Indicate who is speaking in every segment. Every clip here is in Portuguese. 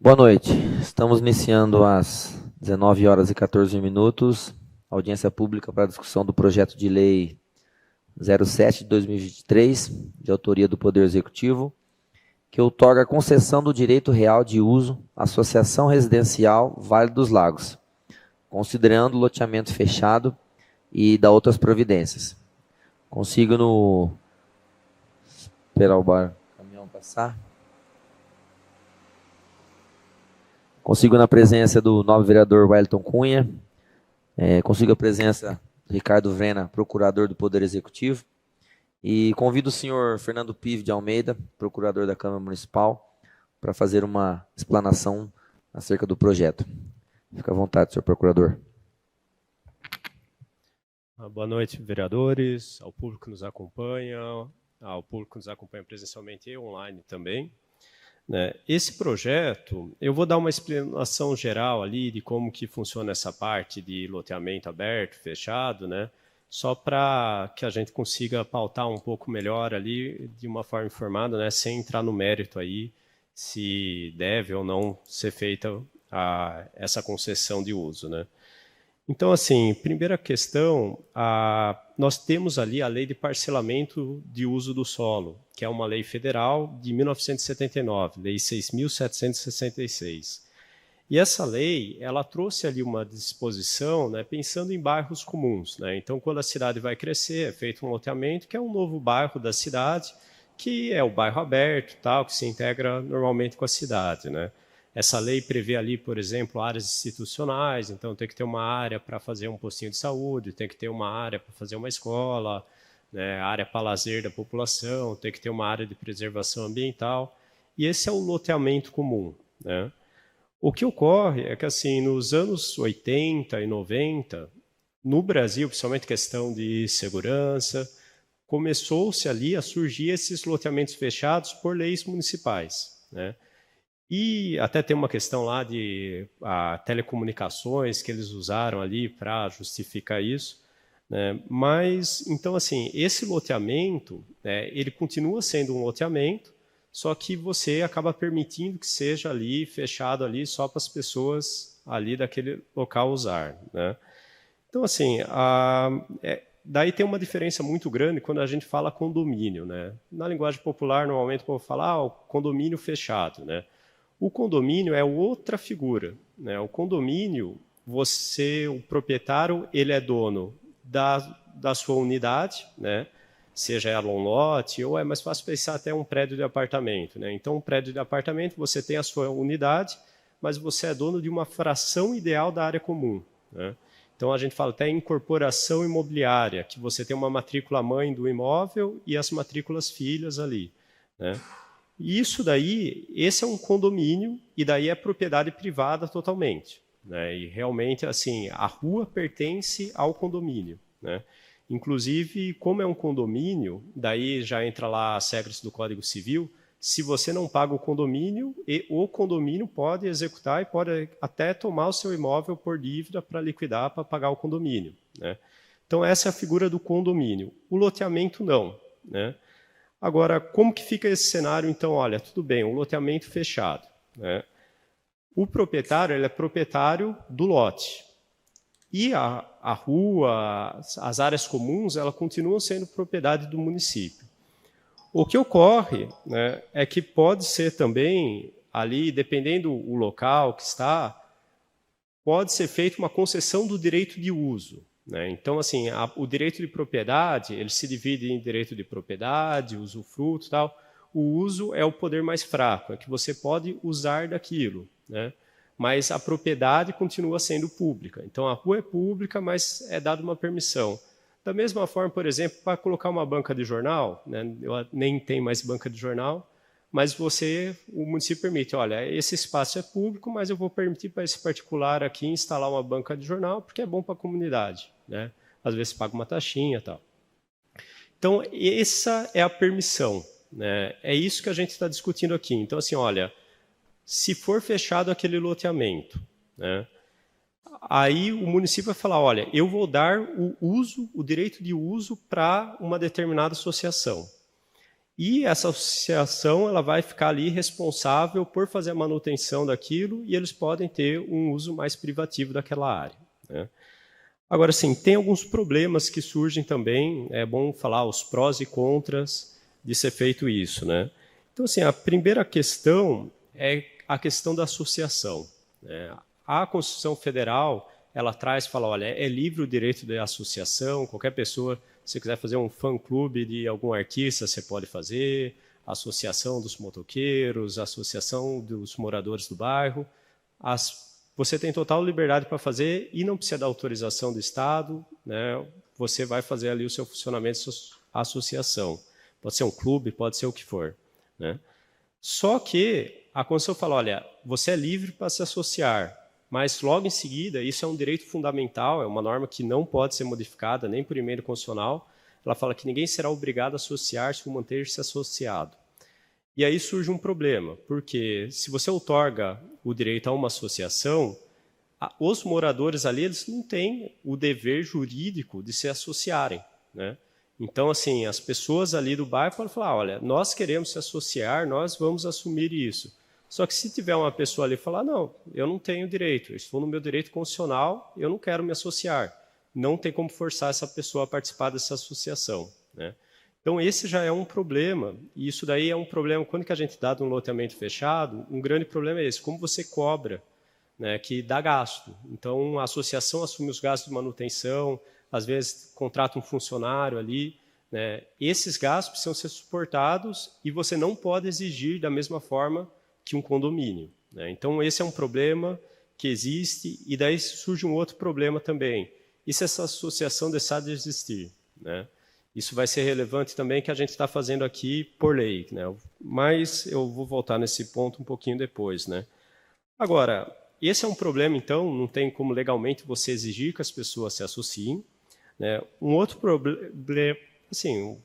Speaker 1: Boa noite. Estamos iniciando às 19 horas e 14 minutos, audiência pública para a discussão do projeto de lei 07 de 2023, de autoria do Poder Executivo, que outorga a concessão do direito real de uso à Associação Residencial Vale dos Lagos, considerando o loteamento fechado e da outras providências. Consigo esperar o caminhão passar? Consigo na presença do novo vereador Wellington Cunha, consigo a presença do Ricardo Vrena, procurador do Poder Executivo, e convido o senhor Fernando Pive de Almeida, procurador da Câmara Municipal, para fazer uma explanação acerca do projeto. Fica à vontade, senhor procurador.
Speaker 2: Boa noite, vereadores, ao público que nos acompanha, ao público que nos acompanha presencialmente e online também. Esse projeto, eu vou dar uma explanação geral ali de como que funciona essa parte de loteamento aberto, fechado, só para que a gente consiga pautar um pouco melhor ali de uma forma informada, sem entrar no mérito aí se deve ou não ser feita essa concessão de uso, Então, assim, primeira questão, nós temos ali a Lei de Parcelamento de Uso do Solo, que é uma lei federal de 1979, Lei 6.766. E essa lei, ela trouxe ali uma disposição, pensando em bairros comuns. Então, quando a cidade vai crescer, é feito um loteamento, que é um novo bairro da cidade, que é o bairro aberto, tal, que se integra normalmente com a cidade, Essa lei prevê ali, por exemplo, áreas institucionais, então tem que ter uma área para fazer um postinho de saúde, tem que ter uma área para fazer uma escola, área para lazer da população, tem que ter uma área de preservação ambiental, e esse é o loteamento comum. O que ocorre é que, assim, nos anos 80 e 90, no Brasil, principalmente questão de segurança, começou-se ali a surgir esses loteamentos fechados por leis municipais, E até tem uma questão lá de telecomunicações que eles usaram ali para justificar isso. Mas, então, assim, esse loteamento, ele continua sendo um loteamento, só que você acaba permitindo que seja ali, fechado ali, só para as pessoas ali daquele local usar. Então, assim, daí tem uma diferença muito grande quando a gente fala condomínio. Na linguagem popular, normalmente o povo fala, o condomínio fechado, O condomínio é outra figura. O condomínio, o proprietário, ele é dono da sua unidade, seja ela um lote, ou é mais fácil pensar até um prédio de apartamento. Então, um prédio de apartamento, você tem a sua unidade, mas você é dono de uma fração ideal da área comum. Então, a gente fala até incorporação imobiliária, que você tem uma matrícula mãe do imóvel e as matrículas filhas ali. Isso daí, esse é um condomínio, e daí é propriedade privada totalmente. E realmente, assim, a rua pertence ao condomínio. Inclusive, como é um condomínio, daí já entra lá as regras do Código Civil, se você não paga o condomínio pode executar e pode até tomar o seu imóvel por dívida para liquidar, para pagar o condomínio. Então, essa é a figura do condomínio. O loteamento, não. Agora, como que fica esse cenário? Então, olha, tudo bem, um loteamento fechado. O proprietário, ele é proprietário do lote. E a rua, as áreas comuns, elas continuam sendo propriedade do município. O que ocorre é que pode ser também, ali, dependendo do local que está, pode ser feita uma concessão do direito de uso. Então, assim, o direito de propriedade, ele se divide em direito de propriedade, usufruto e tal. O uso é o poder mais fraco, é que você pode usar daquilo, mas a propriedade continua sendo pública. Então, a rua é pública, mas é dada uma permissão. Da mesma forma, por exemplo, para colocar uma banca de jornal, eu nem tenho mais banca de jornal, mas o município permite, olha, esse espaço é público, mas eu vou permitir para esse particular aqui instalar uma banca de jornal, porque é bom para a comunidade. Às vezes paga uma taxinha e tal. Então, essa é a permissão. É isso que a gente está discutindo aqui. Então, assim, olha, se for fechado aquele loteamento, aí o município vai falar, olha, eu vou dar o direito de uso para uma determinada associação. E essa associação ela vai ficar ali responsável por fazer a manutenção daquilo e eles podem ter um uso mais privativo daquela área, né? Agora, sim, tem alguns problemas que surgem também, é bom falar os prós e contras de ser feito isso, né? Então, assim, a primeira questão é a questão da associação, né? A Constituição Federal, ela fala, olha, é livre o direito de associação, qualquer pessoa, se quiser fazer um fã-clube de algum artista, você pode fazer, associação dos motoqueiros, associação dos moradores do bairro, você tem total liberdade para fazer e não precisa da autorização do Estado, né? Você vai fazer ali o seu funcionamento, sua associação. Pode ser um clube, pode ser o que for, né? Só que a Constituição fala, olha, você é livre para se associar, mas logo em seguida, isso é um direito fundamental, é uma norma que não pode ser modificada nem por emenda constitucional, ela fala que ninguém será obrigado a associar-se ou manter-se associado. E aí surge um problema, porque se você outorga o direito a uma associação, os moradores ali eles não têm o dever jurídico de se associarem, né? Então, assim, as pessoas ali do bairro podem falar, olha, nós queremos se associar, nós vamos assumir isso. Só que se tiver uma pessoa ali falar, não, eu não tenho direito, eu estou no meu direito constitucional, eu não quero me associar. Não tem como forçar essa pessoa a participar dessa associação, né? Então, esse já é um problema, e isso daí é um problema, quando que a gente dá de um loteamento fechado, um grande problema é esse, como você cobra, né, que dá gasto. Então, a associação assume os gastos de manutenção, às vezes contrata um funcionário ali, né, esses gastos precisam ser suportados e você não pode exigir da mesma forma que um condomínio, né? Então, esse é um problema que existe, e daí surge um outro problema também. E se essa associação deixar de existir, né? Isso vai ser relevante também que a gente está fazendo aqui por lei, né? Mas eu vou voltar nesse ponto um pouquinho depois, né? Agora, esse é um problema, então, não tem como legalmente você exigir que as pessoas se associem, né? Um outro problema, assim,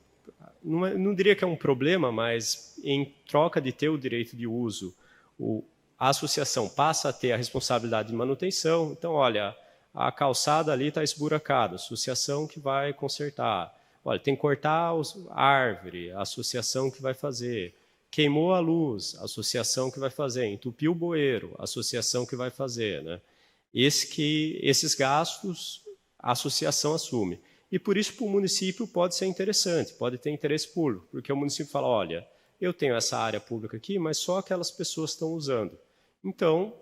Speaker 2: não diria que é um problema, mas em troca de ter o direito de uso, a associação passa a ter a responsabilidade de manutenção. Então, olha, a calçada ali está esburacada, a associação que vai consertar. Olha, tem que cortar a árvore, a associação que vai fazer. Queimou a luz, a associação que vai fazer. Entupiu o bueiro, a associação que vai fazer, né? Esses gastos a associação assume. E por isso, para o município, pode ser interessante, pode ter interesse público, porque o município fala, olha, eu tenho essa área pública aqui, mas só aquelas pessoas estão usando. Então,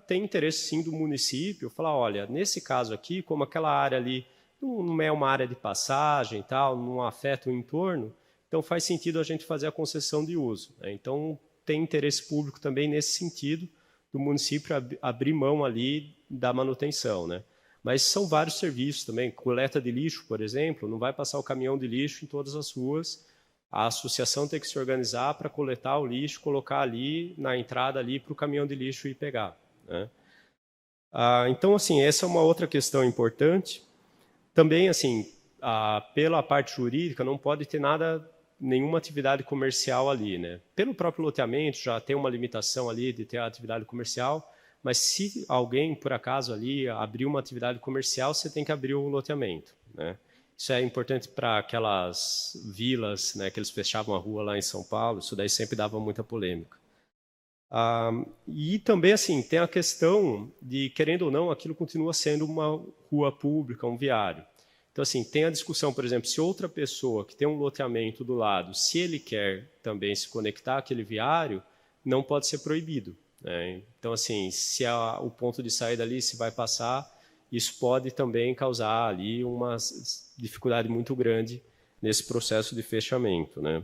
Speaker 2: tem interesse sim do município falar, olha, nesse caso aqui, como aquela área ali não é uma área de passagem, tal, não afeta o entorno, então faz sentido a gente fazer a concessão de uso, né? Então, tem interesse público também nesse sentido do município abrir mão ali da manutenção, né? Mas são vários serviços também, coleta de lixo, por exemplo, não vai passar o caminhão de lixo em todas as ruas, a associação tem que se organizar para coletar o lixo, colocar ali na entrada ali para o caminhão de lixo ir pegar, né? Então, assim, essa é uma outra questão importante. Também, assim, pela parte jurídica, não pode ter nenhuma atividade comercial ali, né? Pelo próprio loteamento, já tem uma limitação ali de ter a atividade comercial, mas se alguém, por acaso, ali abrir uma atividade comercial, você tem que abrir o loteamento, né? Isso é importante para aquelas vilas, né, que eles fechavam a rua lá em São Paulo, isso daí sempre dava muita polêmica. E também, assim, tem a questão de, querendo ou não, aquilo continua sendo uma rua pública, um viário. Então, assim, tem a discussão, por exemplo, se outra pessoa que tem um loteamento do lado, se ele quer também se conectar àquele viário, não pode ser proibido, né? Então, assim, se o ponto de saída ali se vai passar, isso pode também causar ali uma dificuldade muito grande nesse processo de fechamento, né?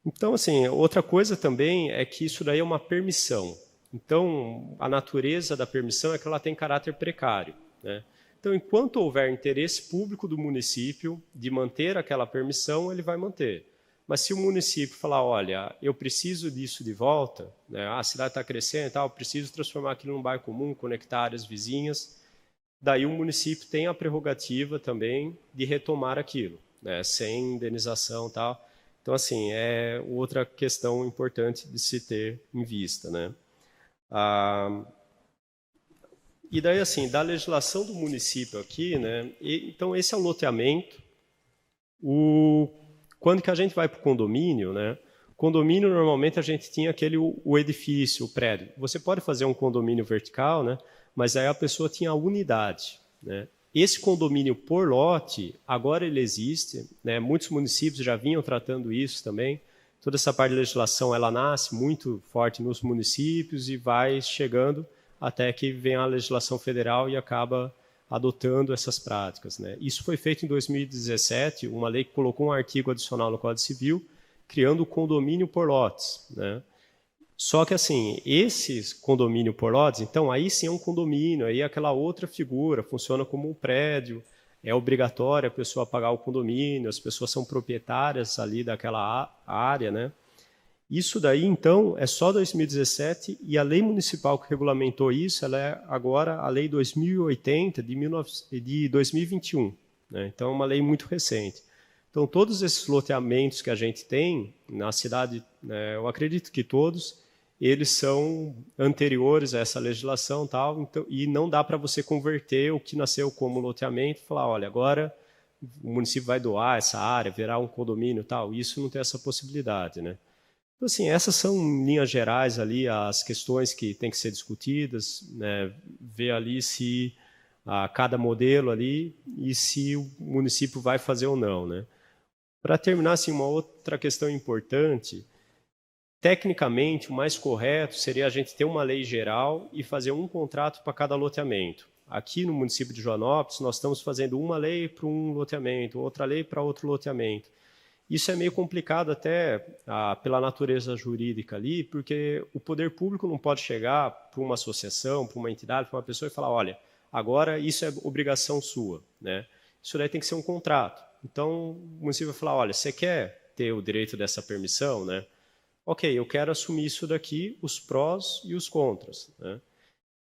Speaker 2: Então, assim, outra coisa também é que isso daí é uma permissão. Então, a natureza da permissão é que ela tem caráter precário, né? Então, enquanto houver interesse público do município de manter aquela permissão, ele vai manter. Mas se o município falar, olha, eu preciso disso de volta, né, a cidade está crescendo e tal, eu preciso transformar aquilo num bairro comum, conectar áreas vizinhas, daí o município tem a prerrogativa também de retomar aquilo, né, sem indenização e tal. Então, assim, é outra questão importante de se ter em vista, né? E daí, assim, da legislação do município aqui, né? Então, esse é o loteamento. Quando que a gente vai para o condomínio, né? Condomínio, normalmente, a gente tinha o edifício, o prédio. Você pode fazer um condomínio vertical, né? Mas aí a pessoa tinha a unidade, né? Esse condomínio por lote, agora ele existe, né? Muitos municípios já vinham tratando isso também. Toda essa parte de legislação, ela nasce muito forte nos municípios e vai chegando até que vem a legislação federal e acaba adotando essas práticas, né? Isso foi feito em 2017, uma lei que colocou um artigo adicional no Código Civil, criando o condomínio por lotes, né? Só que, assim, esses condomínio por lotes, então, aí sim é um condomínio, aí é aquela outra figura, funciona como um prédio, é obrigatório a pessoa pagar o condomínio, as pessoas são proprietárias ali daquela área, né? Isso daí, então, é só 2017 e a lei municipal que regulamentou isso, ela é agora a Lei 2080 de 2021. Né? Então, é uma lei muito recente. Então, todos esses loteamentos que a gente tem na cidade, né, eu acredito que todos, eles são anteriores a essa legislação tal, então, e não dá para você converter o que nasceu como loteamento e falar, olha, agora o município vai doar essa área, virar um condomínio tal. Isso não tem essa possibilidade, né? Então, assim, essas são, em linhas gerais, ali, as questões que têm que ser discutidas, né? Ver ali se cada modelo ali e se o município vai fazer ou não, né? Para terminar, assim, uma outra questão importante, tecnicamente, o mais correto seria a gente ter uma lei geral e fazer um contrato para cada loteamento. Aqui no município de Joanópolis, nós estamos fazendo uma lei para um loteamento, outra lei para outro loteamento. Isso é meio complicado até pela natureza jurídica ali, porque o poder público não pode chegar para uma associação, para uma entidade, para uma pessoa e falar, olha, agora isso é obrigação sua, né? Isso daí tem que ser um contrato. Então, o município vai falar, olha, você quer ter o direito dessa permissão, né? Ok, eu quero assumir isso daqui, os prós e os contras, né?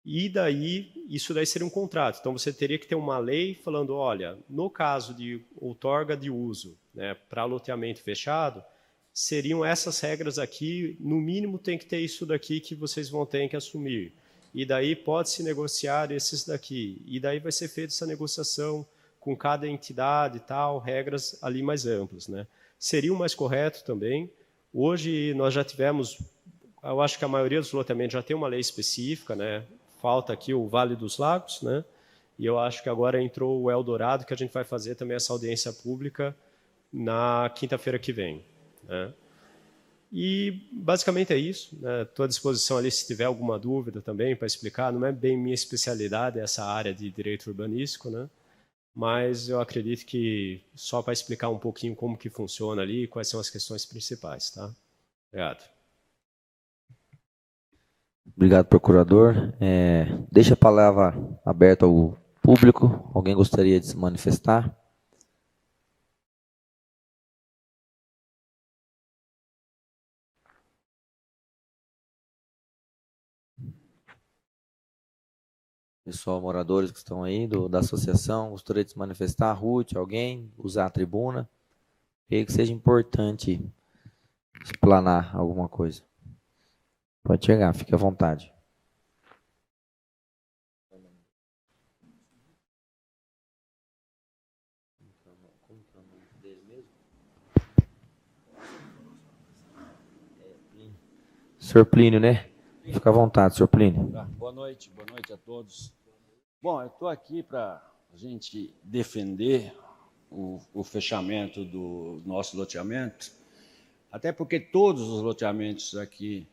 Speaker 2: E daí, isso daí seria um contrato. Então, você teria que ter uma lei falando, olha, no caso de outorga de uso, né, para loteamento fechado, seriam essas regras aqui, no mínimo tem que ter isso daqui que vocês vão ter que assumir. E daí pode-se negociar esses daqui. E daí vai ser feita essa negociação com cada entidade e tal, regras ali mais amplas, né? Seria o mais correto também. Hoje nós já tivemos, eu acho que a maioria dos loteamentos já tem uma lei específica, né? Falta aqui o Vale dos Lagos, né? E eu acho que agora entrou o Eldorado, que a gente vai fazer também essa audiência pública na quinta-feira que vem, né? E basicamente é isso, né? Estou à disposição ali se tiver alguma dúvida também para explicar. Não é bem minha especialidade essa área de direito urbanístico, né? Mas eu acredito que só para explicar um pouquinho como que funciona ali e quais são as questões principais, tá? Obrigado.
Speaker 1: Obrigado, procurador. Deixa a palavra aberta ao público. Alguém gostaria de se manifestar? Pessoal, moradores que estão aí da associação, gostaria de se manifestar? Ruth, alguém? Usar a tribuna? Creio que seja importante explanar alguma coisa. Pode chegar, fique à vontade. Senhor Plínio, né? Fica à vontade, senhor Plínio.
Speaker 3: Boa noite a todos. Bom, eu estou aqui para a gente defender o fechamento do nosso loteamento, até porque todos os loteamentos aqui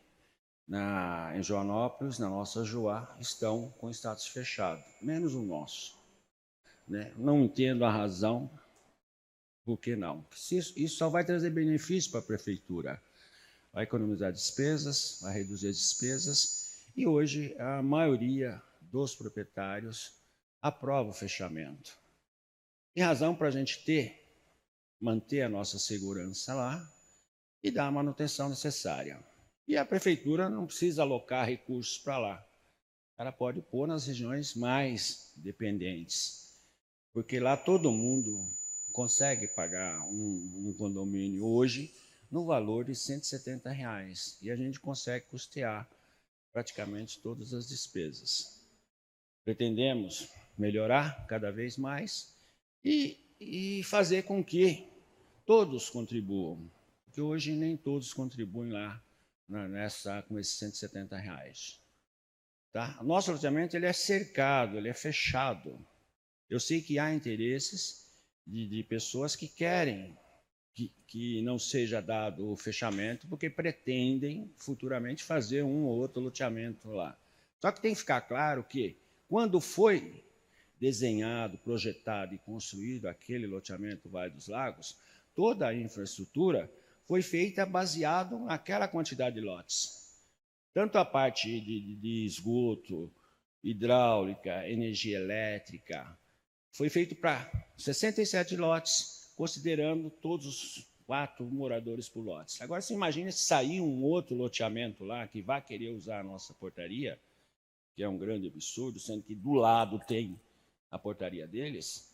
Speaker 3: em Joanópolis, na nossa Joá, estão com status fechado, menos o nosso, né? Não entendo a razão, por que não? Isso só vai trazer benefício para a prefeitura. Vai economizar despesas, vai reduzir as despesas, e hoje a maioria dos proprietários aprova o fechamento. Tem razão para a gente manter a nossa segurança lá e dar a manutenção necessária. E a prefeitura não precisa alocar recursos para lá. Ela pode pôr nas regiões mais dependentes, porque lá todo mundo consegue pagar um condomínio hoje no valor de R$ 170, e a gente consegue custear praticamente todas as despesas. Pretendemos melhorar cada vez mais e fazer com que todos contribuam, porque hoje nem todos contribuem lá com esses R$170. Tá? O nosso loteamento ele é cercado, ele é fechado. Eu sei que há interesses de pessoas que querem que não seja dado o fechamento, porque pretendem futuramente fazer um ou outro loteamento lá. Só que tem que ficar claro que, quando foi desenhado, projetado e construído aquele loteamento Vale dos Lagos, toda a infraestrutura foi feita baseado naquela quantidade de lotes. Tanto a parte de esgoto, hidráulica, energia elétrica, foi feito para 67 lotes, considerando todos os 4 moradores por lotes. Agora, você imagina se sair um outro loteamento lá que vai querer usar a nossa portaria, que é um grande absurdo, sendo que do lado tem a portaria deles,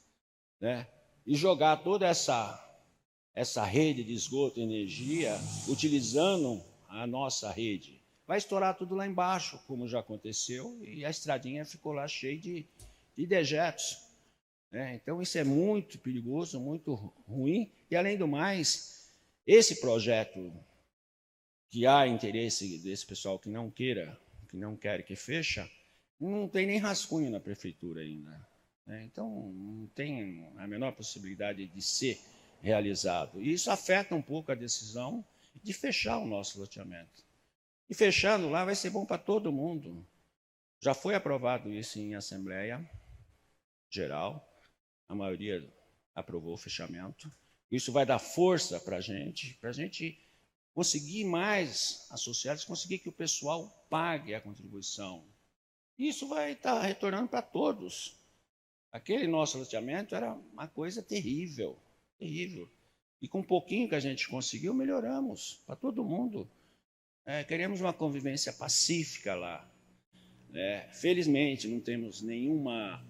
Speaker 3: né? E jogar toda essa rede de esgoto e energia utilizando a nossa rede. Vai estourar tudo lá embaixo, como já aconteceu, e a estradinha ficou lá cheia de dejetos. Então, isso é muito perigoso, muito ruim. E, além do mais, esse projeto, que há interesse desse pessoal que não quer que fecha, não tem nem rascunho na prefeitura ainda. Então, não tem a menor possibilidade de ser realizado. E isso afeta um pouco a decisão de fechar o nosso loteamento. E fechando lá vai ser bom para todo mundo. Já foi aprovado isso em Assembleia Geral. A maioria aprovou o fechamento. Isso vai dar força para a gente conseguir mais associados, conseguir que o pessoal pague a contribuição. Isso vai estar retornando para todos. Aquele nosso loteamento era uma coisa terrível, terrível. E com um pouquinho que a gente conseguiu, melhoramos para todo mundo. Queremos uma convivência pacífica lá. Felizmente, não temos nenhuma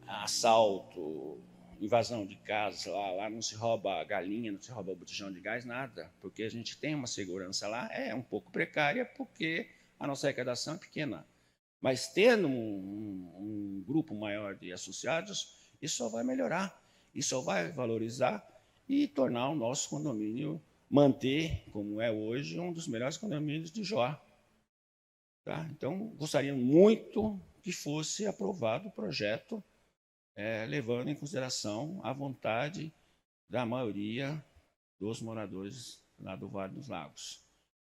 Speaker 3: assalto, invasão de casas lá não se rouba galinha, não se rouba botijão de gás, nada, porque a gente tem uma segurança lá, é um pouco precária, porque a nossa arrecadação é pequena. Mas tendo um grupo maior de associados, isso só vai melhorar, isso só vai valorizar e tornar o nosso condomínio, manter, como é hoje, um dos melhores condomínios de Joá. Tá? Então, gostaria muito que fosse aprovado o projeto, levando em consideração a vontade da maioria dos moradores lá do Vale dos Lagos.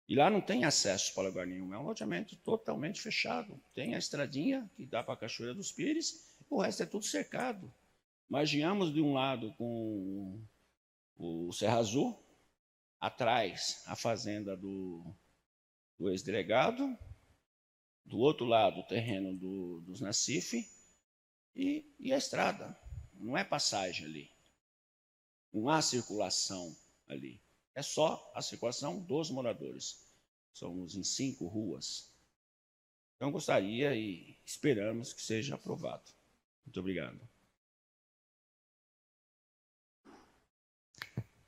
Speaker 3: E lá não tem acesso para lugar nenhum, é um loteamento totalmente fechado. Tem a estradinha que dá para a Cachoeira dos Pires, o resto é tudo cercado. Imaginamos de um lado com o Serra Azul, atrás a fazenda do ex-delegado, do outro lado o terreno dos Nassif, e a estrada. Não é passagem ali. Não há circulação ali. É só a circulação dos moradores. Somos em 5 ruas. Então, gostaria e esperamos que seja aprovado. Muito obrigado.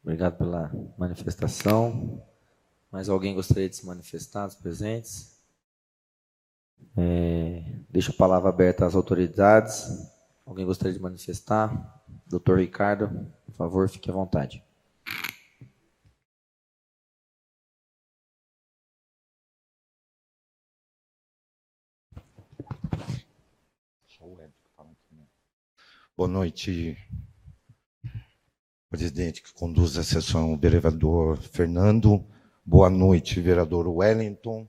Speaker 1: Obrigado pela manifestação. Mais alguém gostaria de se manifestar, os presentes? Deixo a palavra aberta às autoridades. Alguém gostaria de manifestar? Doutor Ricardo, por favor, fique à vontade.
Speaker 4: Boa noite, presidente que conduz a sessão, o vereador Fernando. Boa noite, vereador Wellington.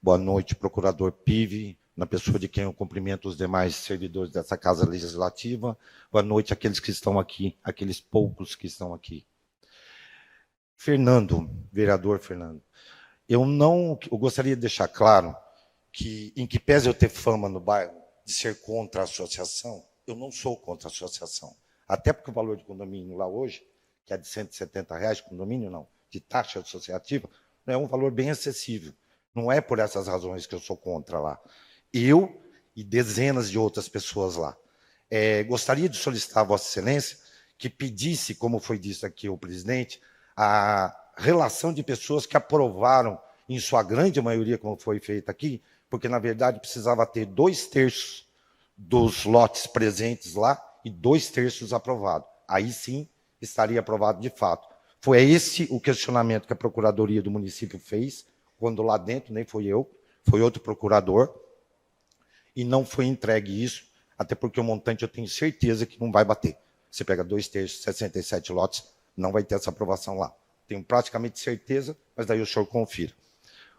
Speaker 4: Boa noite, procurador Pive, na pessoa de quem eu cumprimento os demais servidores dessa Casa Legislativa. Boa noite àqueles que estão aqui, aqueles poucos que estão aqui. Fernando, vereador Fernando, eu gostaria de deixar claro que, em que pese eu ter fama no bairro de ser contra a associação, eu não sou contra a associação. Até porque o valor de condomínio lá hoje, que é de R$170, condomínio não, de taxa associativa, é um valor bem acessível. Não é por essas razões que eu sou contra lá. Eu e dezenas de outras pessoas lá. Gostaria de solicitar a Vossa Excelência que pedisse, como foi dito aqui o presidente, a relação de pessoas que aprovaram, em sua grande maioria, como foi feito aqui, porque, na verdade, precisava ter 2/3 dos lotes presentes lá e 2/3 aprovados. Aí sim estaria aprovado de fato. Foi esse o questionamento que a Procuradoria do município fez, quando lá dentro, nem foi eu, foi outro procurador, e não foi entregue isso, até porque o montante eu tenho certeza que não vai bater. Você pega 2/3, 67 lotes, não vai ter essa aprovação lá. Tenho praticamente certeza, mas daí o senhor confira.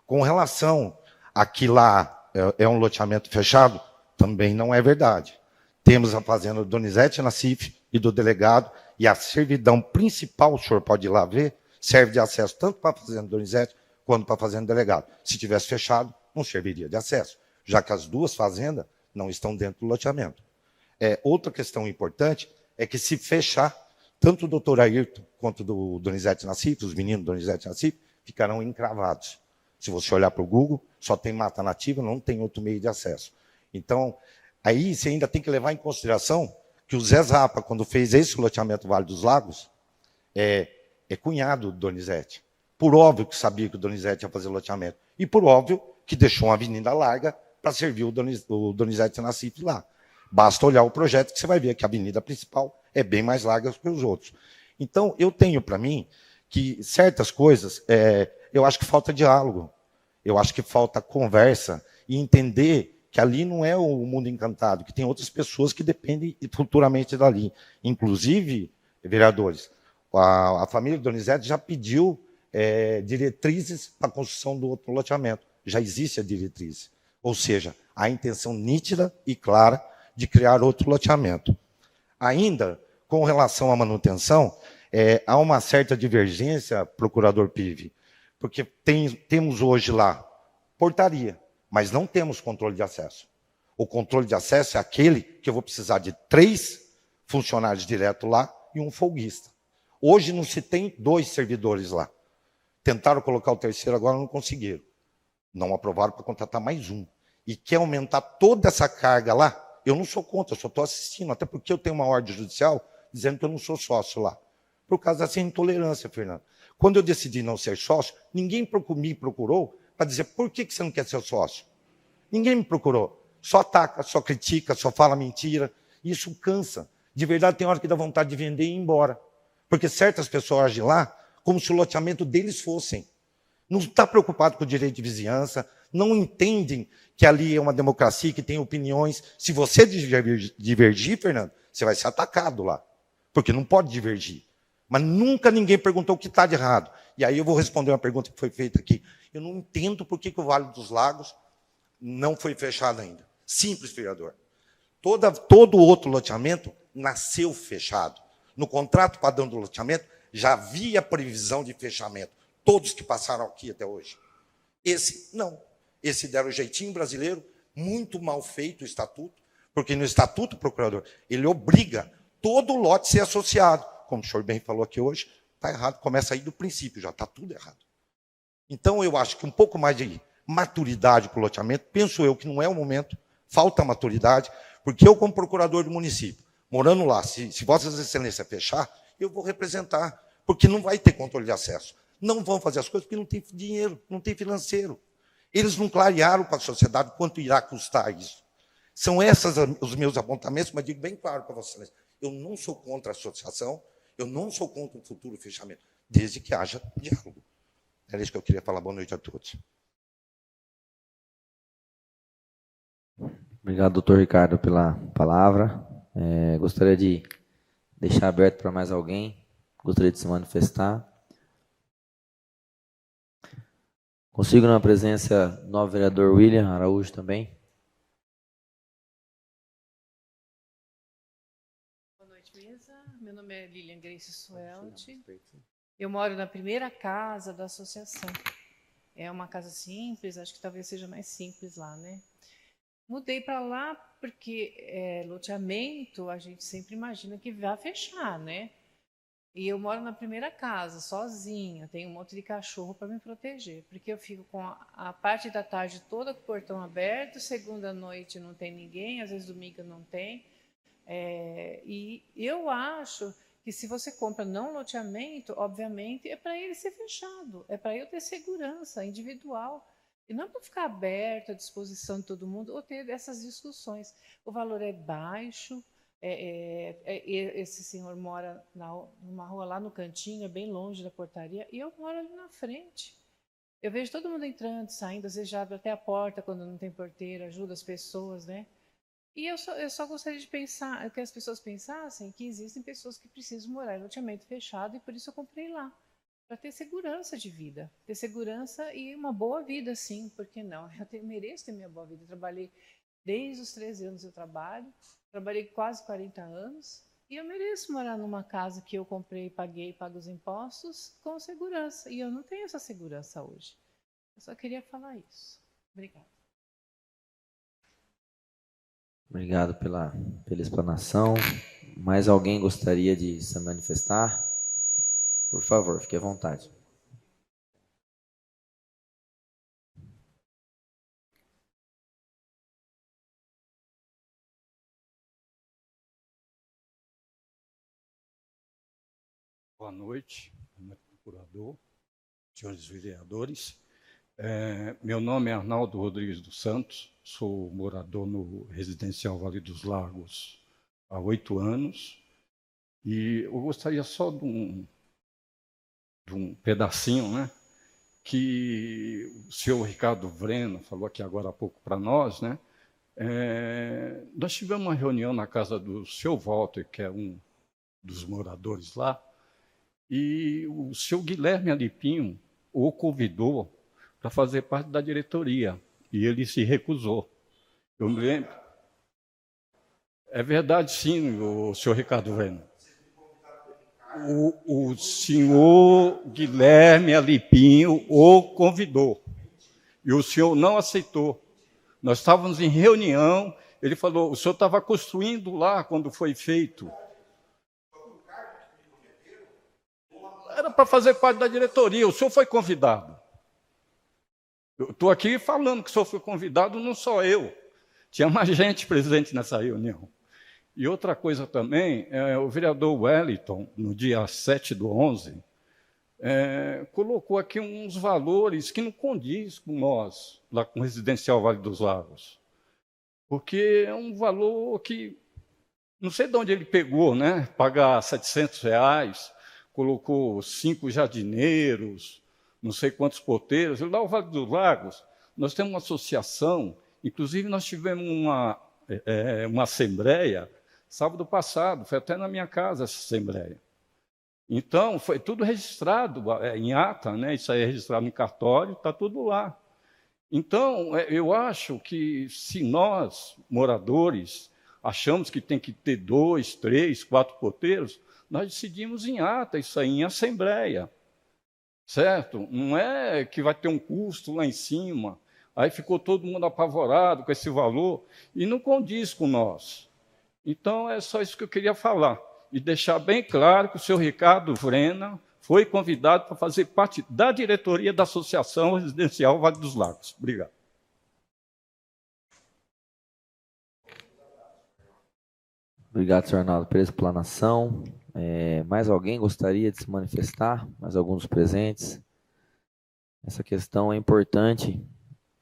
Speaker 4: Com relação a que lá é um loteamento fechado, também não é verdade. Temos a fazenda do Donizete Nassif e do delegado, e a servidão principal, o senhor pode ir lá ver, serve de acesso tanto para a fazenda do Donizete quanto para a fazenda do delegado. Se tivesse fechado, não serviria de acesso, já que as duas fazendas não estão dentro do loteamento. Outra questão importante é que se fechar, tanto o doutor Ayrton quanto do Donizete Nassif, os meninos do Donizete Nassif, ficarão encravados. Se você olhar para o Google, só tem mata nativa, não tem outro meio de acesso. Então, aí você ainda tem que levar em consideração que o Zé Zapa, quando fez esse loteamento Vale dos Lagos, é cunhado do Donizete. Por óbvio que sabia que o Donizete ia fazer loteamento. E por óbvio que deixou uma avenida larga para servir o Donizete Nassif lá. Basta olhar o projeto que você vai ver que a avenida principal é bem mais larga que os outros. Então, eu tenho para mim que certas coisas, eu acho que falta diálogo, eu acho que falta conversa e entender que ali não é o mundo encantado, que tem outras pessoas que dependem futuramente dali. Inclusive, vereadores, a família Donizete já pediu diretrizes para a construção do outro loteamento. Já existe a diretriz. Ou seja, há a intenção nítida e clara de criar outro loteamento. Ainda, com relação à manutenção, há uma certa divergência, procurador Pive, porque temos hoje lá portaria, mas não temos controle de acesso. O controle de acesso é aquele que eu vou precisar de 3 funcionários diretos lá e um folguista. Hoje não se tem 2 servidores lá. Tentaram colocar o terceiro, agora não conseguiram. Não aprovaram para contratar mais um. E quer aumentar toda essa carga lá? Eu não sou contra, eu só estou assistindo, até porque eu tenho uma ordem judicial dizendo que eu não sou sócio lá. Por causa dessa intolerância, Fernando. Quando eu decidi não ser sócio, ninguém me procurou para dizer por que você não quer ser sócio. Ninguém me procurou. Só ataca, só critica, só fala mentira. Isso cansa. De verdade, tem hora que dá vontade de vender e ir embora. Porque certas pessoas agem lá como se o loteamento deles fossem. Não está preocupado com o direito de vizinhança, não entendem que ali é uma democracia, que tem opiniões. Se você divergir, Fernando, você vai ser atacado lá. Porque não pode divergir. Mas nunca ninguém perguntou o que está de errado. E aí eu vou responder uma pergunta que foi feita aqui. Eu não entendo por que o Vale dos Lagos não foi fechado ainda. Simples, vereador. Todo outro loteamento nasceu fechado. No contrato padrão do loteamento, já havia previsão de fechamento. Todos que passaram aqui até hoje. Esse, não. Esse deram o jeitinho brasileiro, muito mal feito o estatuto, porque no estatuto, procurador, ele obriga todo lote a ser associado. Como o senhor bem falou aqui hoje, está errado, começa aí do princípio, já está tudo errado. Então, eu acho que um pouco mais de maturidade para o loteamento, penso eu que não é o momento, falta maturidade, porque eu, como procurador do município, morando lá, se Vossas Excelências fechar, eu vou representar, porque não vai ter controle de acesso. Não vão fazer as coisas porque não tem dinheiro, não tem financeiro. Eles não clarearam para a sociedade quanto irá custar isso. São esses os meus apontamentos, mas digo bem claro para Vossa Excelência, eu não sou contra a associação, eu não sou contra o futuro fechamento, desde que haja diálogo. Era isso que eu queria falar. Boa noite a todos.
Speaker 1: Obrigado, doutor Ricardo, pela palavra. Gostaria de deixar aberto para mais alguém. Gostaria de se manifestar. Consigo na presença do novo vereador William Araújo também.
Speaker 5: Boa noite, mesa. Meu nome é Lilian Grace Suelt. Eu moro na primeira casa da associação. É uma casa simples, acho que talvez seja mais simples lá, né? Mudei para lá porque loteamento a gente sempre imagina que vai fechar, né? E eu moro na primeira casa, sozinha, tenho um monte de cachorro para me proteger, porque eu fico com a parte da tarde toda com o portão aberto, segunda noite não tem ninguém, às vezes domingo não tem. E eu acho que se você compra não loteamento, obviamente, é para ele ser fechado, é para eu ter segurança individual. E não para ficar aberto à disposição de todo mundo ou ter essas discussões. O valor é baixo, Esse senhor mora numa rua lá no cantinho, é bem longe da portaria, e eu moro ali na frente. Eu vejo todo mundo entrando, saindo, às vezes já abre até a porta quando não tem porteiro, ajuda as pessoas, né? E eu só gostaria de pensar, que as pessoas pensassem que existem pessoas que precisam morar em loteamento fechado, e por isso eu comprei lá, para ter segurança de vida, ter segurança e uma boa vida, sim, por que não? Eu mereço ter minha boa vida. Eu trabalhei desde os 13 anos, eu trabalhei quase 40 anos, e eu mereço morar numa casa que eu comprei, paguei, pago os impostos com segurança. E eu não tenho essa segurança hoje. Eu só queria falar isso. Obrigada.
Speaker 1: Obrigado pela explanação. Mais alguém gostaria de se manifestar? Por favor, fique à vontade.
Speaker 6: Boa noite, procurador, senhores vereadores. Meu nome é Arnaldo Rodrigues dos Santos, sou morador no residencial Vale dos Lagos há 8 anos, e eu gostaria só de um pedacinho, né, que o senhor Ricardo Vrena falou aqui agora há pouco para nós, né. Nós tivemos uma reunião na casa do seu Walter, que é um dos moradores lá, e o seu Guilherme Alipinho o convidou para fazer parte da diretoria, e ele se recusou. Eu me lembro. É verdade, sim, o senhor Ricardo Vrena. O senhor Guilherme Alipinho o convidou, e o senhor não aceitou. Nós estávamos em reunião, ele falou, o senhor estava construindo lá quando foi feito. Era para fazer parte da diretoria, o senhor foi convidado. Eu estou aqui falando que o senhor foi convidado, não só eu. Tinha mais gente presente nessa reunião. E outra coisa também, o vereador Wellington, no dia 7/11, colocou aqui uns valores que não condiz com nós, lá com o Residencial Vale dos Lagos. Porque é um valor que, não sei de onde ele pegou, né? Pagar R$700, colocou 5 jardineiros, não sei quantos porteiros. Lá no Vale dos Lagos, nós temos uma associação, inclusive nós tivemos uma assembleia sábado passado, foi até na minha casa essa assembleia. Então, foi tudo registrado em ata, né? Isso aí é registrado em cartório, está tudo lá. Então, eu acho que se nós, moradores, achamos que tem que ter 2, 3, 4 porteiros, nós decidimos em ata isso aí, em assembleia, certo? Não é que vai ter um custo lá em cima, aí ficou todo mundo apavorado com esse valor, e não condiz com nós. Então, é só isso que eu queria falar, e deixar bem claro que o senhor Ricardo Vrena foi convidado para fazer parte da diretoria da Associação Residencial Vale dos Lagos. Obrigado.
Speaker 1: Obrigado, senhor Arnaldo, pela explanação. Mais alguém gostaria de se manifestar? Mais alguns presentes? Essa questão é importante,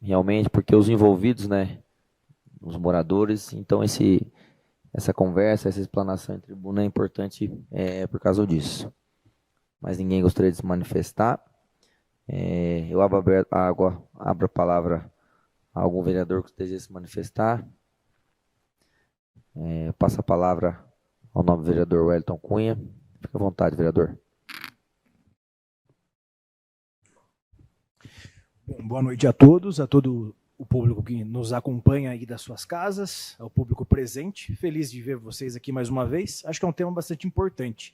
Speaker 1: realmente, porque os envolvidos, né, os moradores, então essa conversa, essa explanação em tribuna é importante por causa disso. Mas ninguém gostaria de se manifestar. Eu abro a palavra a algum vereador que deseja se manifestar. Passo a palavra ao nobre vereador Wellington Cunha. Fique à vontade, vereador.
Speaker 7: Bom, boa noite a todos, a todo o público que nos acompanha aí das suas casas, ao público presente. Feliz de ver vocês aqui mais uma vez. Acho que é um tema bastante importante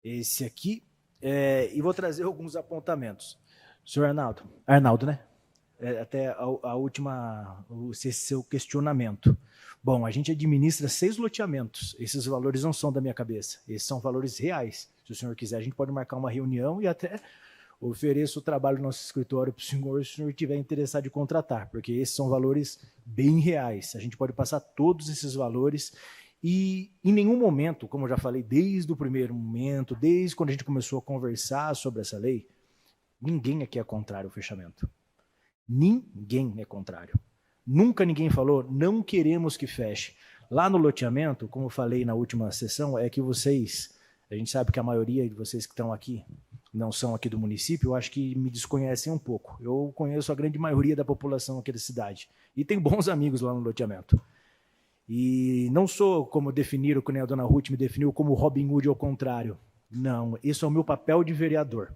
Speaker 7: esse aqui, e vou trazer alguns apontamentos. Senhor Arnaldo, né? Até a última, esse seu questionamento. Bom, a gente administra 6 loteamentos. Esses valores não são da minha cabeça. Esses são valores reais. Se o senhor quiser, a gente pode marcar uma reunião e até ofereço o trabalho do nosso escritório para o senhor, se o senhor estiver interessado em contratar, porque esses são valores bem reais. A gente pode passar todos esses valores e em nenhum momento, como eu já falei, desde o primeiro momento, desde quando a gente começou a conversar sobre essa lei, ninguém aqui é contrário ao fechamento. Ninguém é contrário. Nunca ninguém falou, não queremos que feche. Lá no loteamento, como eu falei na última sessão, é que vocês, a gente sabe que a maioria de vocês que estão aqui não são aqui do município, eu acho que me desconhecem um pouco. Eu conheço a grande maioria da população aqui da cidade. E tenho bons amigos lá no loteamento. E não sou, como definiram, quando a dona Ruth me definiu, como Robin Hood ao contrário. Não, esse é o meu papel de vereador.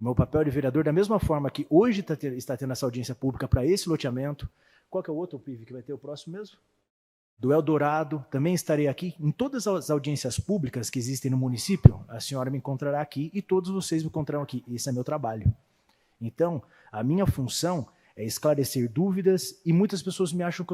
Speaker 7: O meu papel de vereador, da mesma forma que hoje está tendo essa audiência pública para esse loteamento. Qual que é o outro, PIV, que vai ter o próximo mesmo? Do Eldorado, também estarei aqui. Em todas as audiências públicas que existem no município, a senhora me encontrará aqui e todos vocês me encontrarão aqui. Esse é meu trabalho. Então, a minha função é esclarecer dúvidas e muitas pessoas me acham que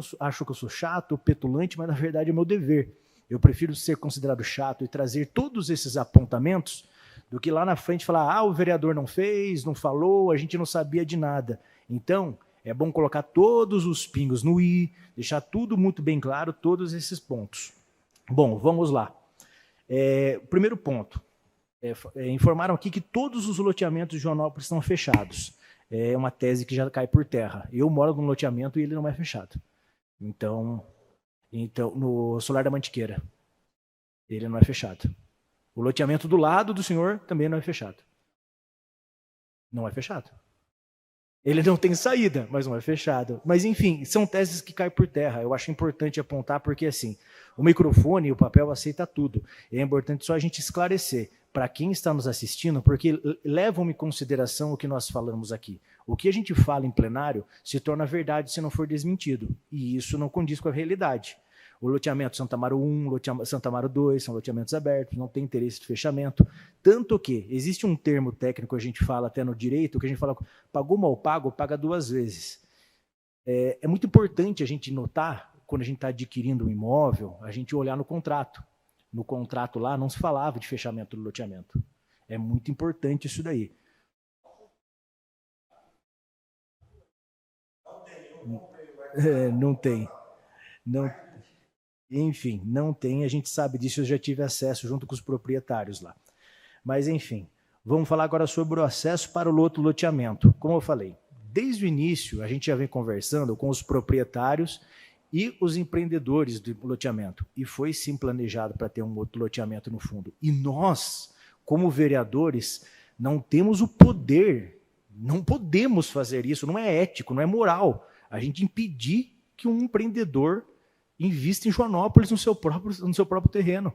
Speaker 7: eu sou chato, petulante, mas na verdade é meu dever. Eu prefiro ser considerado chato e trazer todos esses apontamentos do que lá na frente falar, o vereador não fez, não falou, a gente não sabia de nada. Então, é bom colocar todos os pingos no i, deixar tudo muito bem claro, todos esses pontos. Bom, vamos lá. Primeiro ponto. Informaram aqui que todos os loteamentos de Joanópolis estão fechados. É uma tese que já cai por terra. Eu moro num loteamento e ele não é fechado. Então no Solar da Mantiqueira, ele não é fechado. O loteamento do lado do senhor também não é fechado. Não é fechado. Ele não tem saída, mas não é fechado. Mas, enfim, são teses que caem por terra. Eu acho importante apontar porque, assim, o microfone e o papel aceita tudo. É importante só a gente esclarecer para quem está nos assistindo, porque levam em consideração o que nós falamos aqui. O que a gente fala em plenário se torna verdade se não for desmentido. E isso não condiz com a realidade. O loteamento Santa Amaro 1, Santa Amaro 2, são loteamentos abertos, não tem interesse de fechamento. Tanto que existe um termo técnico, a gente fala até no direito, que a gente fala, pagou mal pago, paga duas vezes. É muito importante a gente notar, quando a gente está adquirindo um imóvel, a gente olhar no contrato. No contrato lá não se falava de fechamento do loteamento. É muito importante isso daí. Não tem. Não. Enfim, não tem, a gente sabe disso, eu já tive acesso junto com os proprietários lá. Mas, enfim, vamos falar agora sobre o acesso para o outro loteamento. Como eu falei, desde o início a gente já vem conversando com os proprietários e os empreendedores do loteamento. E foi sim planejado para ter um outro loteamento no fundo. E nós, como vereadores, não temos o poder, não podemos fazer isso, não é ético, não é moral. A gente impedir que um empreendedor invista em Joanópolis no seu próprio terreno.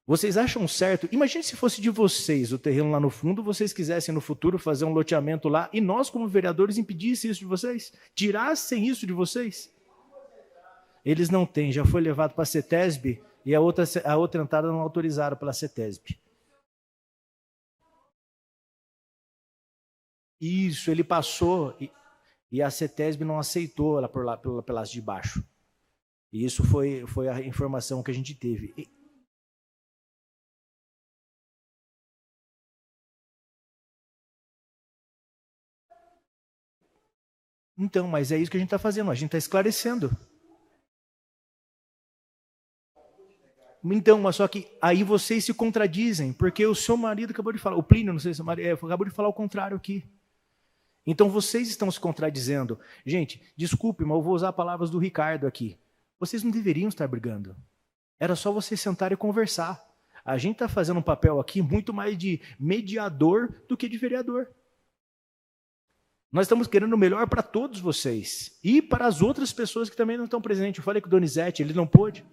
Speaker 7: Vocês acham certo? Imagine se fosse de vocês o terreno lá no fundo, vocês quisessem no futuro fazer um loteamento lá e nós, como vereadores, impedissem isso de vocês? Tirassem isso de vocês? Eles não têm, já foi levado para a CETESB e a outra entrada não autorizaram pela CETESB. Isso, ele passou e a CETESB não aceitou ela por lá, pelas de baixo. E isso foi a informação que a gente teve. Então, mas é isso que a gente está fazendo, a gente está esclarecendo. Então, mas só que aí vocês se contradizem, porque o seu marido acabou de falar, o Plínio, não sei se o marido, acabou de falar o contrário aqui. Então vocês estão se contradizendo. Gente, desculpe, mas eu vou usar palavras do Ricardo aqui. Vocês não deveriam estar brigando. Era só vocês sentarem e conversar. A gente está fazendo um papel aqui muito mais de mediador do que de vereador. Nós estamos querendo o melhor para todos vocês. E para as outras pessoas que também não estão presentes. Eu falei com o Donizete, ele não pôde.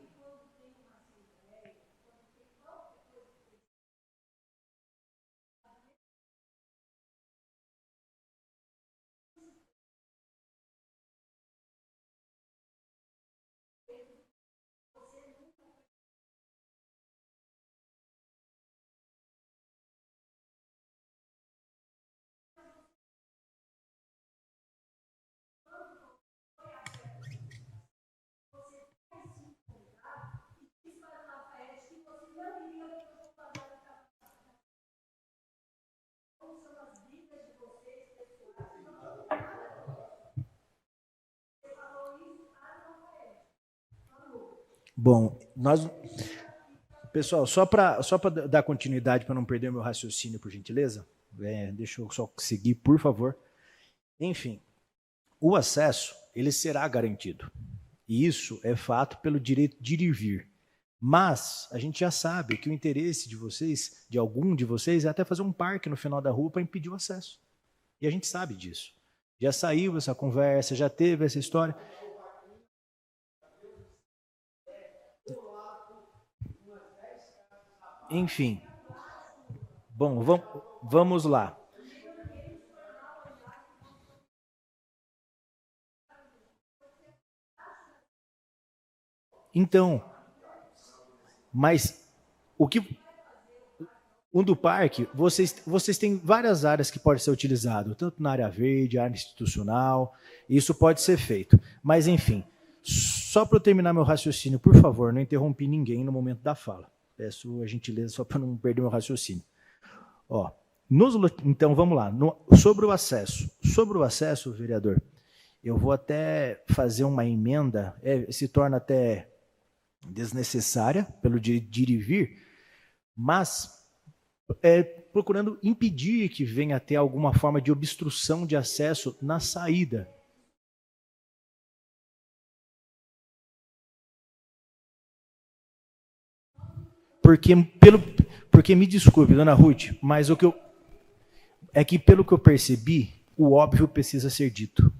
Speaker 7: Bom, pessoal, só para dar continuidade, para não perder meu raciocínio, por gentileza, deixa eu só seguir, por favor. Enfim, o acesso, ele será garantido. E isso é fato pelo direito de ir e vir. Mas a gente já sabe que o interesse de vocês, de algum de vocês, é até fazer um parque no final da rua para impedir o acesso. E a gente sabe disso. Já saiu essa conversa, já teve essa história. Enfim. Bom, vamos lá. Então, mas o do parque, vocês têm várias áreas que podem ser utilizadas, tanto na área verde, área institucional, isso pode ser feito. Mas, enfim, só para eu terminar meu raciocínio, por favor, não interrompi ninguém no momento da fala. Peço a gentileza só para não perder meu raciocínio. Ó, então, vamos lá. Sobre o acesso, vereador, eu vou até fazer uma emenda, se torna até desnecessária pelo direito de ir e vir, mas procurando impedir que venha a ter alguma forma de obstrução de acesso na saída. Porque me desculpe, dona Ruth, mas pelo que eu percebi, o óbvio precisa ser dito.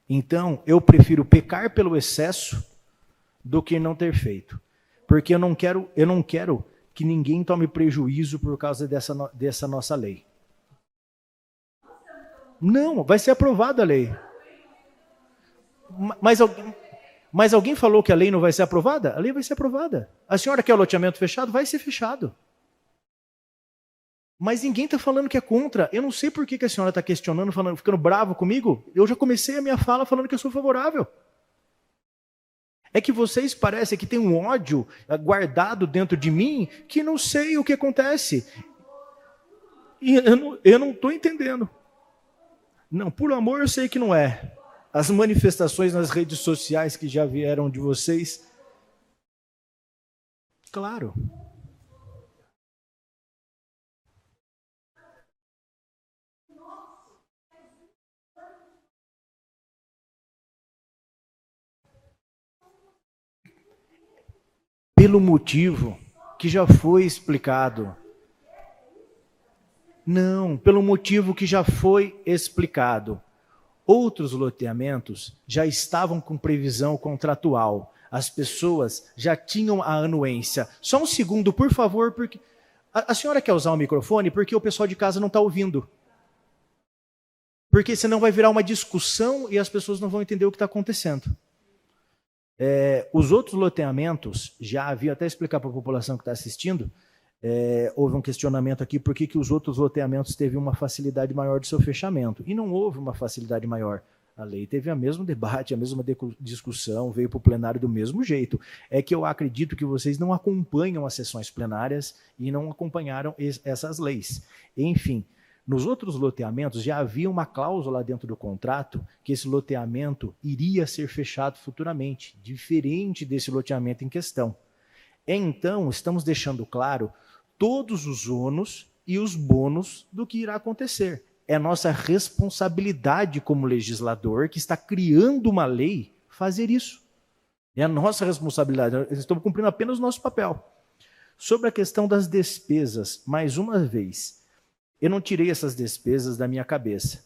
Speaker 7: Então, eu prefiro pecar pelo excesso do que não ter feito. Porque eu não quero que ninguém tome prejuízo por causa dessa nossa lei. Não, vai ser aprovada a lei. Mas alguém falou que a lei não vai ser aprovada? A lei vai ser aprovada. A senhora quer o loteamento fechado? Vai ser fechado. Mas ninguém está falando que é contra. Eu não sei por que a senhora está questionando, ficando bravo comigo. Eu já comecei a minha fala falando que eu sou favorável. É que vocês parecem que tem um ódio guardado dentro de mim que não sei o que acontece. E eu não estou entendendo. Não, por amor eu sei que não é. As manifestações nas redes sociais que já vieram de vocês. Claro. Pelo motivo que já foi explicado. Não, pelo motivo que já foi explicado. Outros loteamentos já estavam com previsão contratual. As pessoas já tinham a anuência. Só um segundo, por favor, porque a senhora quer usar o microfone porque o pessoal de casa não está ouvindo. Porque senão vai virar uma discussão e as pessoas não vão entender o que está acontecendo. Os outros loteamentos, já havia até explicar para a população que está assistindo, houve um questionamento aqui por que os outros loteamentos teve uma facilidade maior de seu fechamento. E não houve uma facilidade maior. A lei teve o mesmo debate, a mesma discussão, veio para o plenário do mesmo jeito. É que eu acredito que vocês não acompanham as sessões plenárias e não acompanharam essas leis. Enfim, nos outros loteamentos já havia uma cláusula dentro do contrato que esse loteamento iria ser fechado futuramente, diferente desse loteamento em questão. Então, estamos deixando claro todos os ônus e os bônus do que irá acontecer. É nossa responsabilidade como legislador que está criando uma lei fazer isso. É a nossa responsabilidade. Estamos cumprindo apenas o nosso papel. Sobre a questão das despesas, mais uma vez, eu não tirei essas despesas da minha cabeça.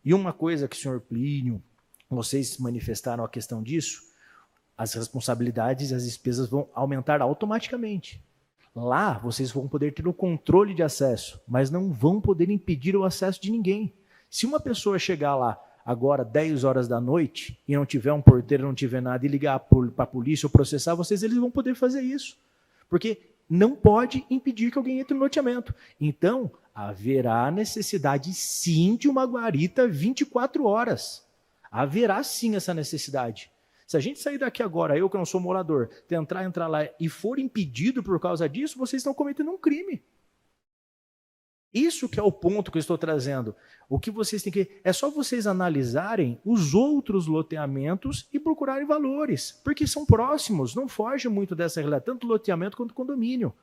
Speaker 7: E uma coisa que o senhor Plínio, vocês manifestaram a questão disso, as responsabilidades e as despesas vão aumentar automaticamente. Lá, vocês vão poder ter o controle de acesso, mas não vão poder impedir o acesso de ninguém. Se uma pessoa chegar lá agora, 10 horas da noite, e não tiver um porteiro, não tiver nada, e ligar para a polícia ou processar vocês, eles vão poder fazer isso. Porque não pode impedir que alguém entre no loteamento. Então, haverá necessidade, sim, de uma guarita 24 horas. Haverá, sim, essa necessidade. Se a gente sair daqui agora, eu que não sou morador, tentar entrar lá e for impedido por causa disso, vocês estão cometendo um crime. Isso que é o ponto que eu estou trazendo. O que vocês têm que... É só vocês analisarem os outros loteamentos e procurarem valores, porque são próximos, não foge muito dessa realidade, tanto loteamento quanto condomínio.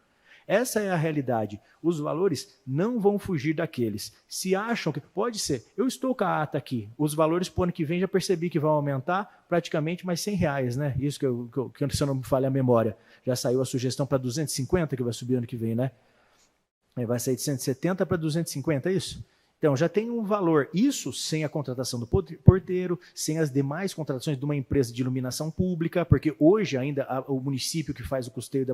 Speaker 7: Essa é a realidade. Os valores não vão fugir daqueles. Se acham que... Pode ser. Eu estou com a ata aqui. Os valores para o ano que vem já percebi que vão aumentar praticamente mais R$100, né? Isso que se eu não me falha a memória. Já saiu a sugestão para 250, que vai subir ano que vem, né? Vai sair de 170 para 250, é isso? Então, já tem um valor. Isso sem a contratação do porteiro, sem as demais contratações de uma empresa de iluminação pública, porque hoje ainda o município que faz o custeio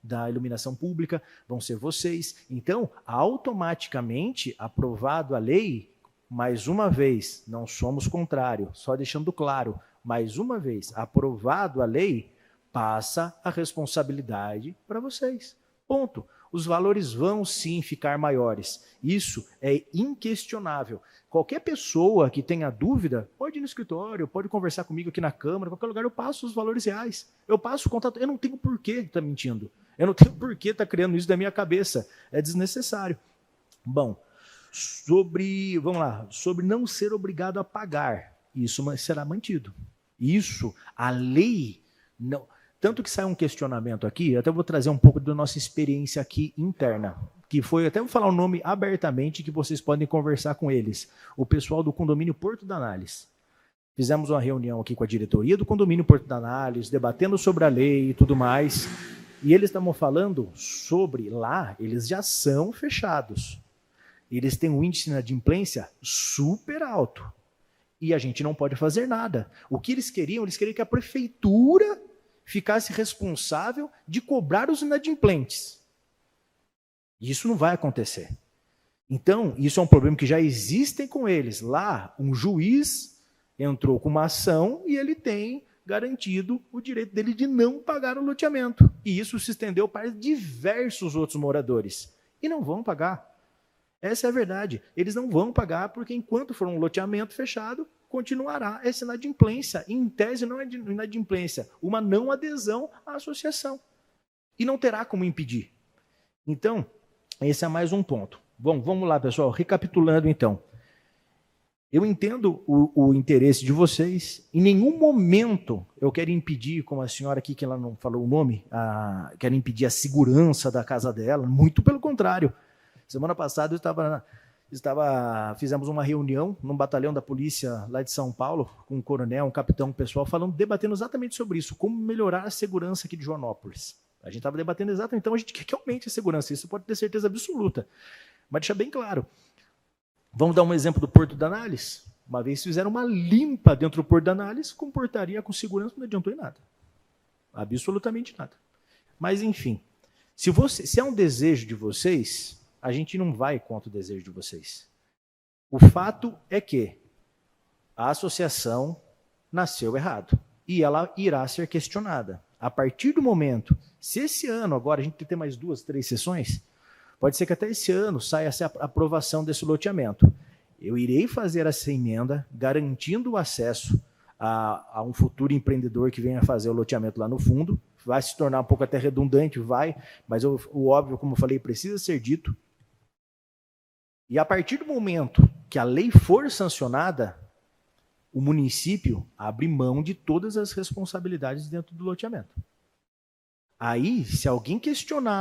Speaker 7: da iluminação pública vão ser vocês. Então, automaticamente, aprovado a lei, mais uma vez, não somos contrário, só deixando claro, mais uma vez, aprovado a lei, passa a responsabilidade para vocês. Ponto. Os valores vão sim ficar maiores. Isso é inquestionável. Qualquer pessoa que tenha dúvida, pode ir no escritório, pode conversar comigo aqui na Câmara, em qualquer lugar, eu passo os valores reais. Eu passo o contato. Eu não tenho por que estar mentindo. Eu não tenho por que estar criando isso da minha cabeça. É desnecessário. Bom, vamos lá, sobre não ser obrigado a pagar. Isso será mantido. Isso, a lei... não. Tanto que sai um questionamento aqui, até vou trazer um pouco da nossa experiência aqui interna, que foi, até vou falar o nome abertamente, que vocês podem conversar com eles, o pessoal do condomínio Porto da Análise. Fizemos uma reunião aqui com a diretoria do condomínio Porto da Análise, debatendo sobre a lei e tudo mais, e eles estavam falando sobre, lá, eles já são fechados. Eles têm um índice de inadimplência super alto, e a gente não pode fazer nada. O que eles queriam que a prefeitura ficasse responsável de cobrar os inadimplentes. Isso não vai acontecer. Então, isso é um problema que já existem com eles. Lá, um juiz entrou com uma ação e ele tem garantido o direito dele de não pagar o loteamento. E isso se estendeu para diversos outros moradores. E não vão pagar. Essa é a verdade. Eles não vão pagar porque enquanto for um loteamento fechado, continuará essa inadimplência. Em tese, não é inadimplência, uma não adesão à associação. E não terá como impedir. Então, esse é mais um ponto. Bom, vamos lá, pessoal. Recapitulando, então. Eu entendo o interesse de vocês. Em nenhum momento eu quero impedir, como a senhora aqui, que ela não falou o nome, quero impedir a segurança da casa dela. Muito pelo contrário. Semana passada fizemos uma reunião num batalhão da polícia lá de São Paulo, com um coronel, um capitão, um pessoal, debatendo exatamente sobre isso, como melhorar a segurança aqui de Joanópolis. A gente estava debatendo exatamente, então a gente quer que aumente a segurança, isso pode ter certeza absoluta. Mas deixar bem claro, vamos dar um exemplo do Porto da Análise. Uma vez fizeram uma limpa dentro do Porto da Análise, com portaria, com segurança, não adiantou em nada. Absolutamente nada. Mas, enfim, se é um desejo de vocês... a gente não vai contra o desejo de vocês. O fato é que a associação nasceu errado e ela irá ser questionada. A partir do momento, se esse ano, agora a gente tem que ter mais 2, 3 sessões, pode ser que até esse ano saia essa aprovação desse loteamento. Eu irei fazer essa emenda garantindo o acesso a um futuro empreendedor que venha fazer o loteamento lá no fundo. Vai se tornar um pouco até redundante, mas o óbvio, como eu falei, precisa ser dito. E a partir do momento que a lei for sancionada, o município abre mão de todas as responsabilidades dentro do loteamento. Aí, se alguém questionar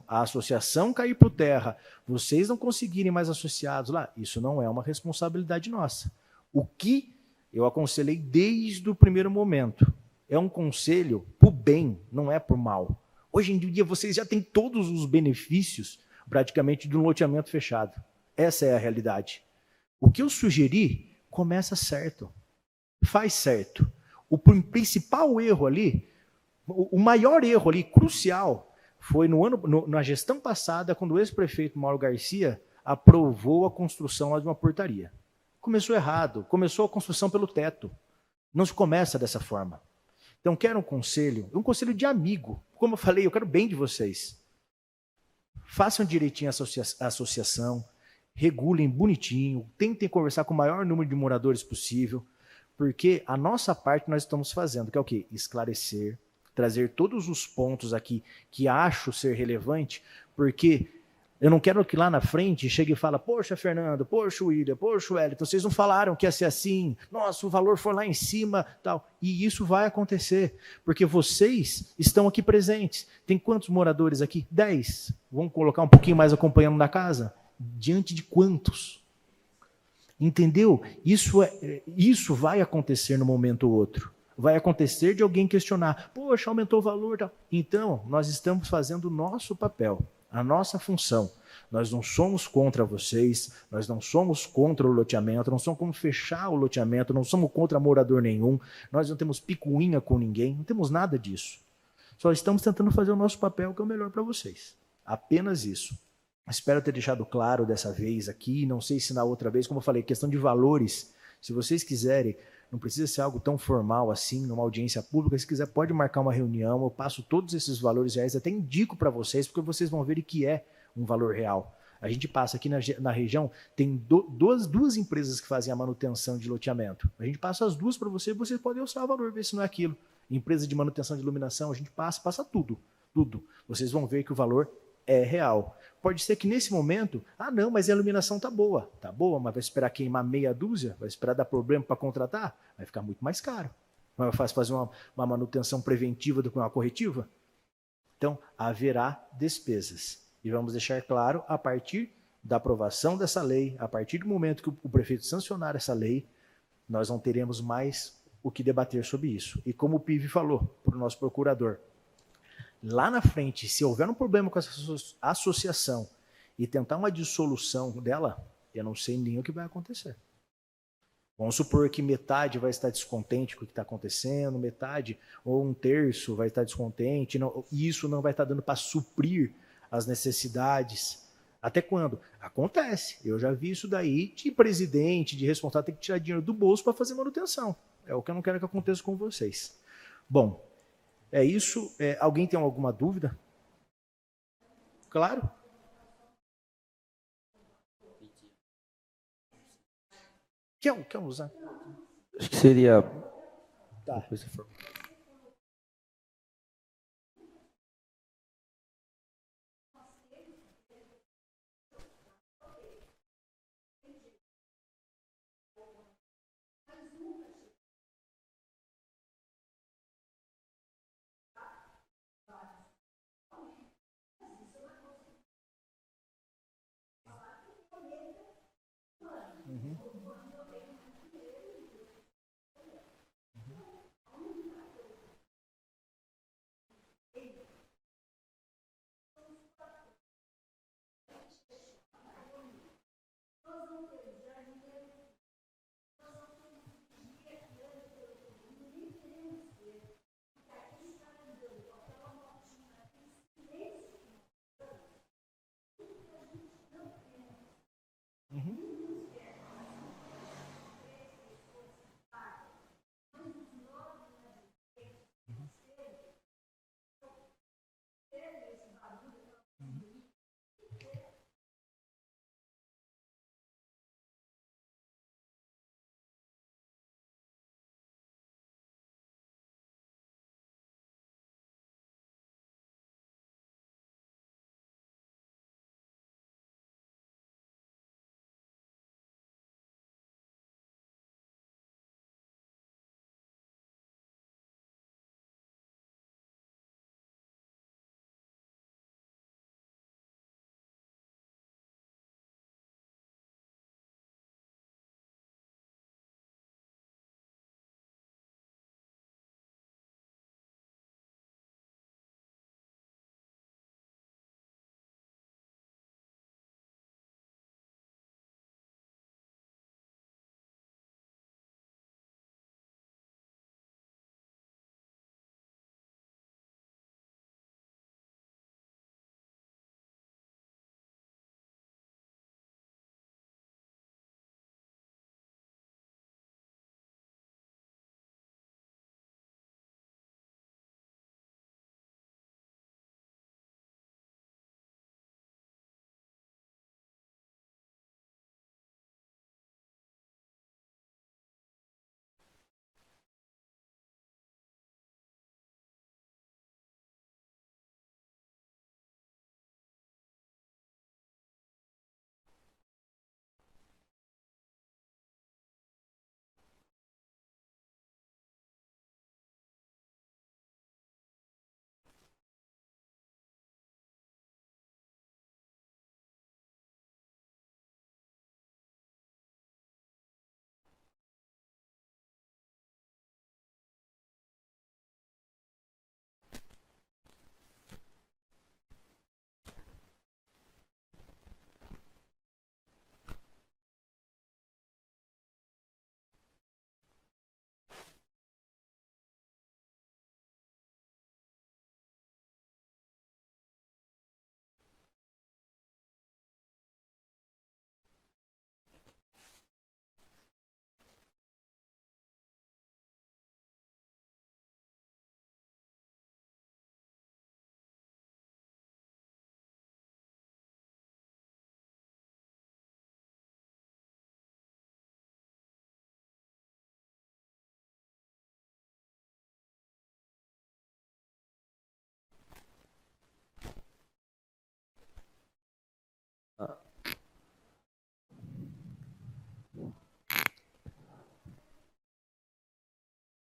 Speaker 7: a associação cair por terra, vocês não conseguirem mais associados lá, isso não é uma responsabilidade nossa. O que eu aconselhei desde o primeiro momento é um conselho por bem, não é por mal. Hoje em dia, vocês já têm todos os benefícios praticamente de um loteamento fechado. Essa é a realidade. O que eu sugeri, começa certo. Faz certo. O principal erro ali, o maior erro ali, crucial, foi na gestão passada, quando o ex-prefeito Mauro Garcia aprovou a construção lá de uma portaria. Começou errado, começou a construção pelo teto. Não se começa dessa forma. Então, quero um conselho de amigo. Como eu falei, eu quero bem de vocês. Façam direitinho a associação, regulem bonitinho, tentem conversar com o maior número de moradores possível, porque a nossa parte nós estamos fazendo, que é o quê? Esclarecer, trazer todos os pontos aqui que acho ser relevante, porque Eu não quero que lá na frente chegue e fale, poxa, Fernando, poxa, William, poxa, Wellington, vocês não falaram que ia ser assim, nossa, o valor foi lá em cima, tal. E isso vai acontecer, porque vocês estão aqui presentes. Tem quantos moradores aqui? 10. Vamos colocar um pouquinho mais acompanhando da casa? Diante de quantos? Entendeu? Isso vai acontecer no momento ou outro. Vai acontecer de alguém questionar, poxa, aumentou o valor, tal. Então, nós estamos fazendo o nosso papel, a nossa função. Nós não somos contra vocês, nós não somos contra o loteamento, não somos como fechar o loteamento, não somos contra morador nenhum, nós não temos picuinha com ninguém, não temos nada disso. Só estamos tentando fazer o nosso papel, que é o melhor para vocês. Apenas isso. Espero ter deixado claro dessa vez aqui, não sei se na outra vez, como eu falei, questão de valores, se vocês quiserem, não precisa ser algo tão formal assim, numa audiência pública. Se quiser, pode marcar uma reunião. Eu passo todos esses valores reais, até indico para vocês, porque vocês vão ver que é um valor real. A gente passa aqui na região, tem duas empresas que fazem a manutenção de loteamento. A gente passa as duas para você, vocês podem usar o valor, ver se não é aquilo. Empresa de manutenção de iluminação, a gente passa tudo. Vocês vão ver que o valor é real. Pode ser que nesse momento, não, mas a iluminação tá boa, mas vai esperar queimar meia dúzia, vai esperar dar problema para contratar, vai ficar muito mais caro. Não é fácil fazer uma manutenção preventiva do que uma corretiva? Então, haverá despesas. E vamos deixar claro, a partir da aprovação dessa lei, a partir do momento que o prefeito sancionar essa lei, nós não teremos mais o que debater sobre isso. E como o PIV falou para o nosso procurador, lá na frente, se houver um problema com essa associação e tentar uma dissolução dela, eu não sei nem o que vai acontecer. Vamos supor que metade vai estar descontente com o que está acontecendo, metade ou um terço vai estar descontente, e isso não vai estar dando para suprir as necessidades. Até quando? Acontece. Eu já vi isso daí de presidente, de responsável, ter que tirar dinheiro do bolso para fazer manutenção. É o que eu não quero que aconteça com vocês. Bom, é isso. Alguém tem alguma dúvida? Claro. Quer usar?
Speaker 1: Acho que seria...
Speaker 7: Tá.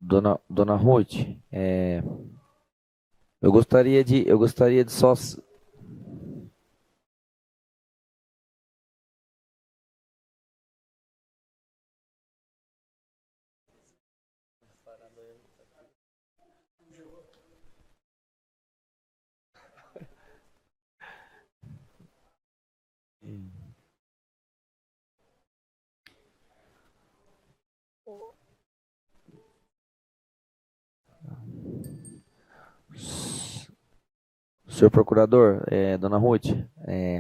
Speaker 1: Dona Ruth, eu gostaria de só... Senhor Procurador, Dona Ruth,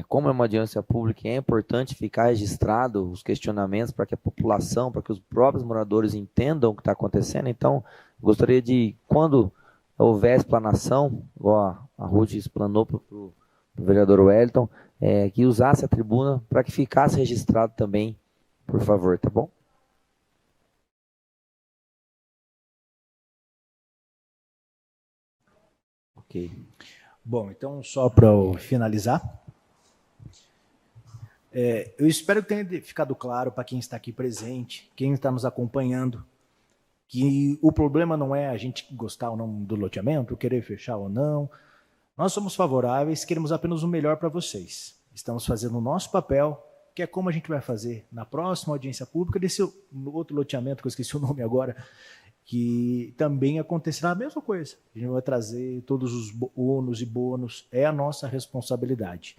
Speaker 1: como é uma audiência pública, é importante ficar registrado os questionamentos para que a população, para que os próprios moradores entendam o que está acontecendo. Então, gostaria de, quando houver explanação, igual a Ruth explanou para o vereador Wellington, que usasse a tribuna para que ficasse registrado também, por favor, tá bom? Ok.
Speaker 7: Bom, então, só para finalizar, eu espero que tenha ficado claro para quem está aqui presente, quem está nos acompanhando, que o problema não é a gente gostar ou não do loteamento, querer fechar ou não. Nós somos favoráveis, queremos apenas o melhor para vocês. Estamos fazendo o nosso papel, que é como a gente vai fazer na próxima audiência pública desse outro loteamento, que eu esqueci o nome agora, que também acontecerá a mesma coisa. A gente vai trazer todos os ônus e bônus, é a nossa responsabilidade.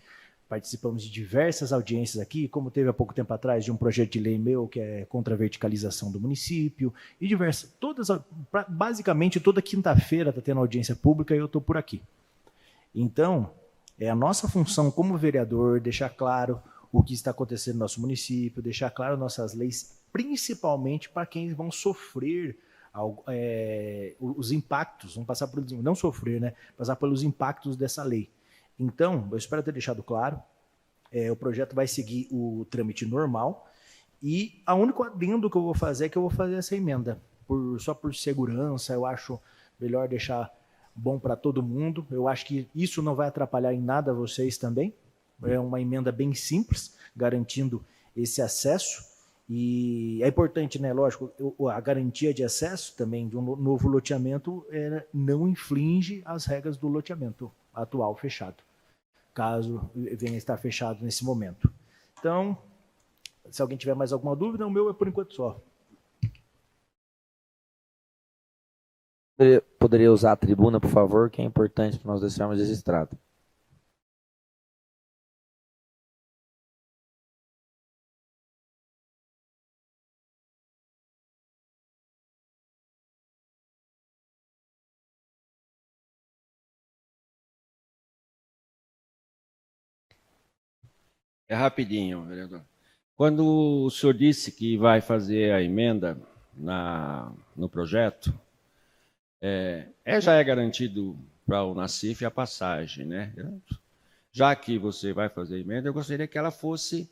Speaker 7: Participamos de diversas audiências aqui, como teve há pouco tempo atrás de um projeto de lei meu, que é contra a verticalização do município, e diversas, basicamente toda quinta-feira está tendo audiência pública e eu estou por aqui. Então, é a nossa função como vereador deixar claro o que está acontecendo no nosso município, deixar claro nossas leis, principalmente para quem vão sofrer os impactos, vão passar por, não sofrer, né? Passar pelos impactos dessa lei. Então, eu espero ter deixado claro, o projeto vai seguir o trâmite normal e a único adendo que eu vou fazer é que eu vou fazer essa emenda, só por segurança, eu acho melhor deixar bom para todo mundo, eu acho que isso não vai atrapalhar em nada vocês também, é uma emenda bem simples, garantindo esse acesso. E é importante, né? Lógico, a garantia de acesso também de um novo loteamento não infringe as regras do loteamento atual fechado, caso venha a estar fechado nesse momento. Então, se alguém tiver mais alguma dúvida, o meu é por enquanto só.
Speaker 1: Poderia usar a tribuna, por favor, que é importante para nós deixarmos registrado.
Speaker 3: É rapidinho, vereador. Quando o senhor disse que vai fazer a emenda no projeto, já é garantido para o Nassif a passagem, né? Já que você vai fazer a emenda, eu gostaria que ela fosse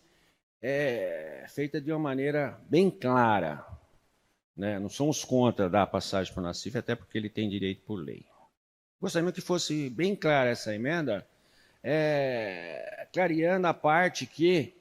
Speaker 3: feita de uma maneira bem clara, né? Não somos contra dar a passagem para o Nassif, até porque ele tem direito por lei. Gostaria que fosse bem clara essa emenda, clareando a parte que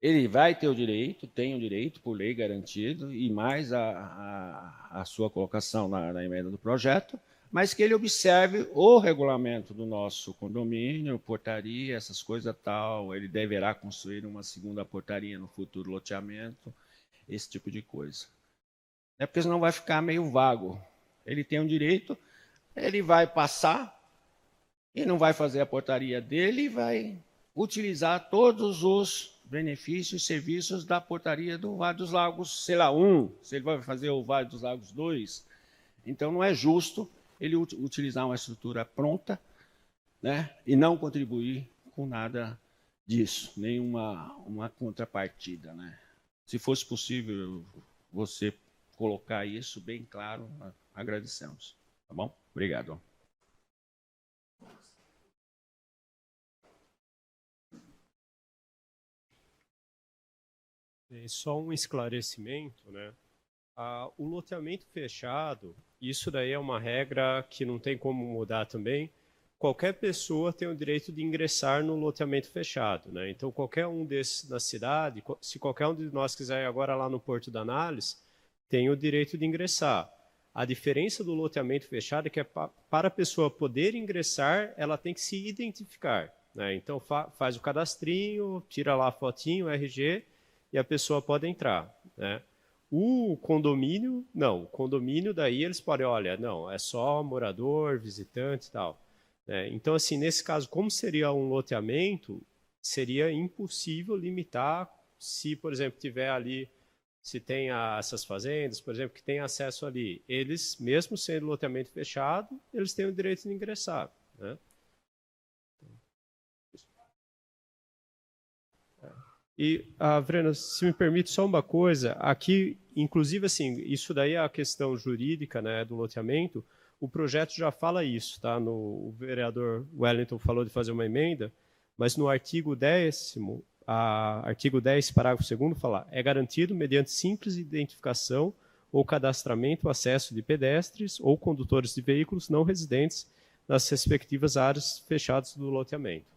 Speaker 3: ele vai ter o direito, tem o direito por lei garantido, e mais a sua colocação na emenda do projeto, mas que ele observe o regulamento do nosso condomínio, portaria, essas coisas tal, ele deverá construir uma segunda portaria no futuro loteamento, esse tipo de coisa. Porque senão vai ficar meio vago. Ele tem um direito, ele vai passar e não vai fazer a portaria dele e vai utilizar todos os benefícios e serviços da portaria do Vale dos Lagos, sei lá, 1, se ele vai fazer o Vale dos Lagos 2. Então, não é justo ele utilizar uma estrutura pronta, e não contribuir com nada disso, nenhuma contrapartida, né? Se fosse possível você colocar isso bem claro, agradecemos. Tá bom? Obrigado.
Speaker 2: Só um esclarecimento, né? O loteamento fechado, isso daí é uma regra que não tem como mudar também. Qualquer pessoa tem o direito de ingressar no loteamento fechado, né? Então, qualquer um desses na cidade, se qualquer um de nós quiser ir agora lá no Porto da Análise, tem o direito de ingressar. A diferença do loteamento fechado é que para a pessoa poder ingressar, ela tem que se identificar, né? Então faz o cadastrinho, tira lá a fotinho, o RG, e a pessoa pode entrar, né? O condomínio, não. O condomínio daí eles podem, olha, não, é só morador, visitante e tal, né? Então, assim, nesse caso, como seria um loteamento, seria impossível limitar se, por exemplo, tiver ali, se tem essas fazendas, por exemplo, que tem acesso ali. Eles, mesmo sendo loteamento fechado, eles têm o direito de ingressar, né? E, Vrena, se me permite só uma coisa, aqui, inclusive, assim, isso daí é a questão jurídica, né, do loteamento, o projeto já fala isso, tá? O vereador Wellington falou de fazer uma emenda, mas no artigo 10º, artigo 10, parágrafo 2º, fala: é garantido, mediante simples identificação ou cadastramento, o acesso de pedestres ou condutores de veículos não residentes nas respectivas áreas fechadas do loteamento.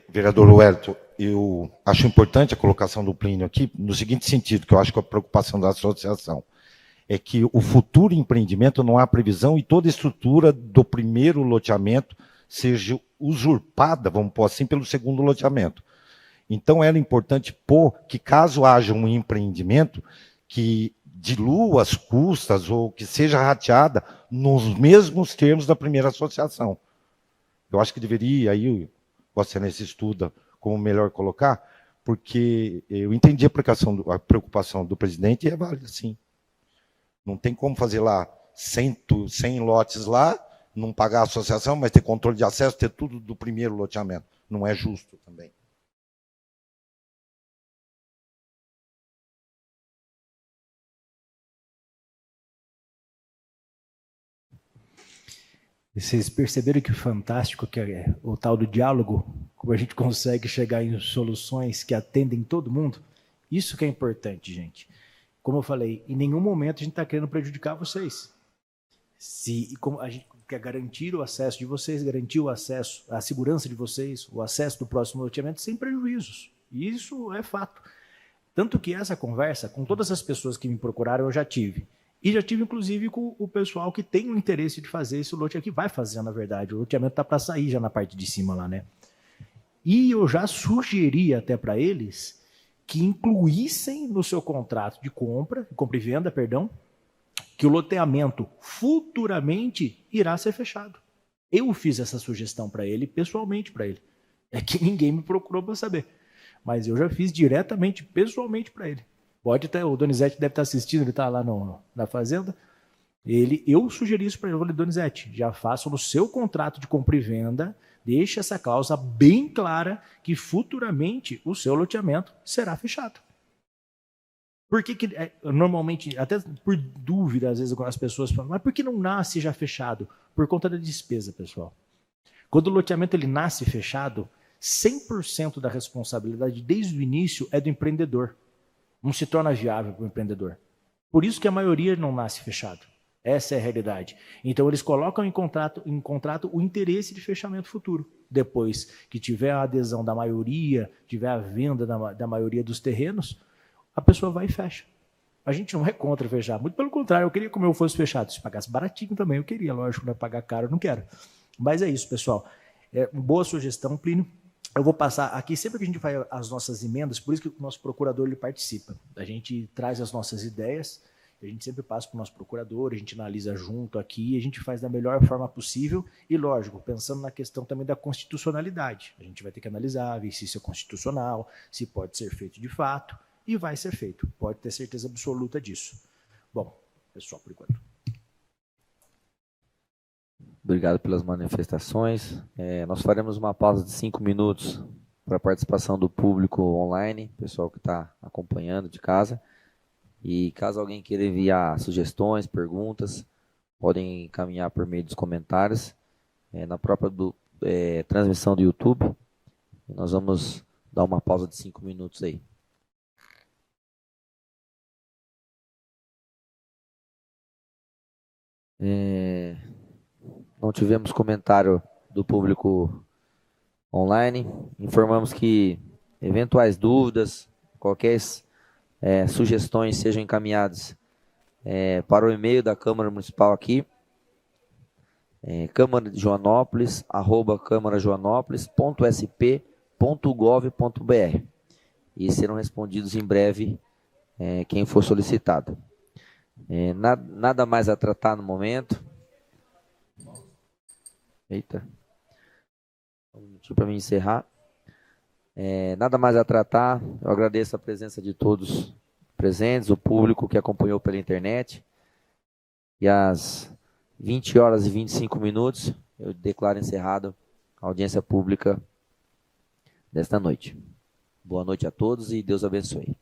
Speaker 4: Vereador Wellington, eu acho importante a colocação do Plínio aqui, no seguinte sentido, que eu acho que a preocupação da associação é que o futuro empreendimento não há previsão e toda a estrutura do primeiro loteamento seja usurpada, vamos pôr assim, pelo segundo loteamento. Então, era importante pôr que, caso haja um empreendimento, que dilua as custas ou que seja rateada nos mesmos termos da primeira associação. Eu acho que deveria, aí, Vossa Excelência estuda como melhor colocar, porque eu entendi a preocupação do presidente e é válida, sim. Não tem como fazer lá 100 lotes lá, não pagar a associação, mas ter controle de acesso, ter tudo do primeiro loteamento. Não é justo também.
Speaker 7: Vocês perceberam que fantástico que é o tal do diálogo, como a gente consegue chegar em soluções que atendem todo mundo? Isso que é importante, gente. Como eu falei, em nenhum momento a gente está querendo prejudicar vocês. Como a gente quer garantir o acesso de vocês, garantir o acesso, a segurança de vocês, o acesso do próximo loteamento sem prejuízos. Isso é fato. Tanto que essa conversa, com todas as pessoas que me procuraram, eu já tive. E já tive, inclusive, com o pessoal que tem o interesse de fazer esse loteamento, que vai fazer, na verdade. O loteamento está para sair já na parte de cima lá, né? E eu já sugeri até para eles que incluíssem no seu contrato de compra e venda, perdão, que o loteamento futuramente irá ser fechado. Eu fiz essa sugestão para ele, pessoalmente para ele. É que ninguém me procurou para saber. Mas eu já fiz diretamente, pessoalmente para ele. Pode até, o Donizete deve estar assistindo, ele está lá na fazenda. Eu sugeri isso para ele. Eu falei, Donizete, já faça no seu contrato de compra e venda, deixe essa cláusula bem clara que futuramente o seu loteamento será fechado. Por que normalmente, até por dúvida, às vezes as pessoas falam, mas por que não nasce já fechado? Por conta da despesa, pessoal. Quando o loteamento ele nasce fechado, 100% da responsabilidade desde o início é do empreendedor. Não se torna viável para o empreendedor. Por isso que a maioria não nasce fechado. Essa é a realidade. Então, eles colocam em contrato o interesse de fechamento futuro. Depois que tiver a adesão da maioria, tiver a venda da maioria dos terrenos, a pessoa vai e fecha. A gente não é contra fechar. Muito pelo contrário, eu queria que o meu fosse fechado. Se pagasse baratinho também, eu queria. Lógico, não é pagar caro, eu não quero. Mas é isso, pessoal. Boa sugestão, Plínio. Eu vou passar aqui, sempre que a gente faz as nossas emendas, por isso que o nosso procurador ele participa. A gente traz as nossas ideias, a gente sempre passa para o nosso procurador, a gente analisa junto aqui, a gente faz da melhor forma possível e, lógico, pensando na questão também da constitucionalidade. A gente vai ter que analisar, ver se isso é constitucional, se pode ser feito de fato, e vai ser feito. Pode ter certeza absoluta disso. Bom, pessoal, por enquanto.
Speaker 1: Obrigado pelas manifestações. Nós faremos uma pausa de 5 minutos para a participação do público online, pessoal que está acompanhando de casa. E caso alguém queira enviar sugestões, perguntas, podem encaminhar por meio dos comentários na própria transmissão do YouTube. Nós vamos dar uma pausa de 5 minutos aí. Não tivemos comentário do público online. Informamos que eventuais dúvidas, qualquer sugestões sejam encaminhadas para o e-mail da Câmara Municipal aqui, Câmara de Joanópolis, @camarajoanópolis.sp.gov.br, e serão respondidos em breve quem for solicitado. Nada mais a tratar no momento. Eita. Um minutinho para mim encerrar. Nada mais a tratar. Eu agradeço a presença de todos presentes, o público que acompanhou pela internet. E às 20h25, eu declaro encerrado a audiência pública desta noite. Boa noite a todos e Deus abençoe.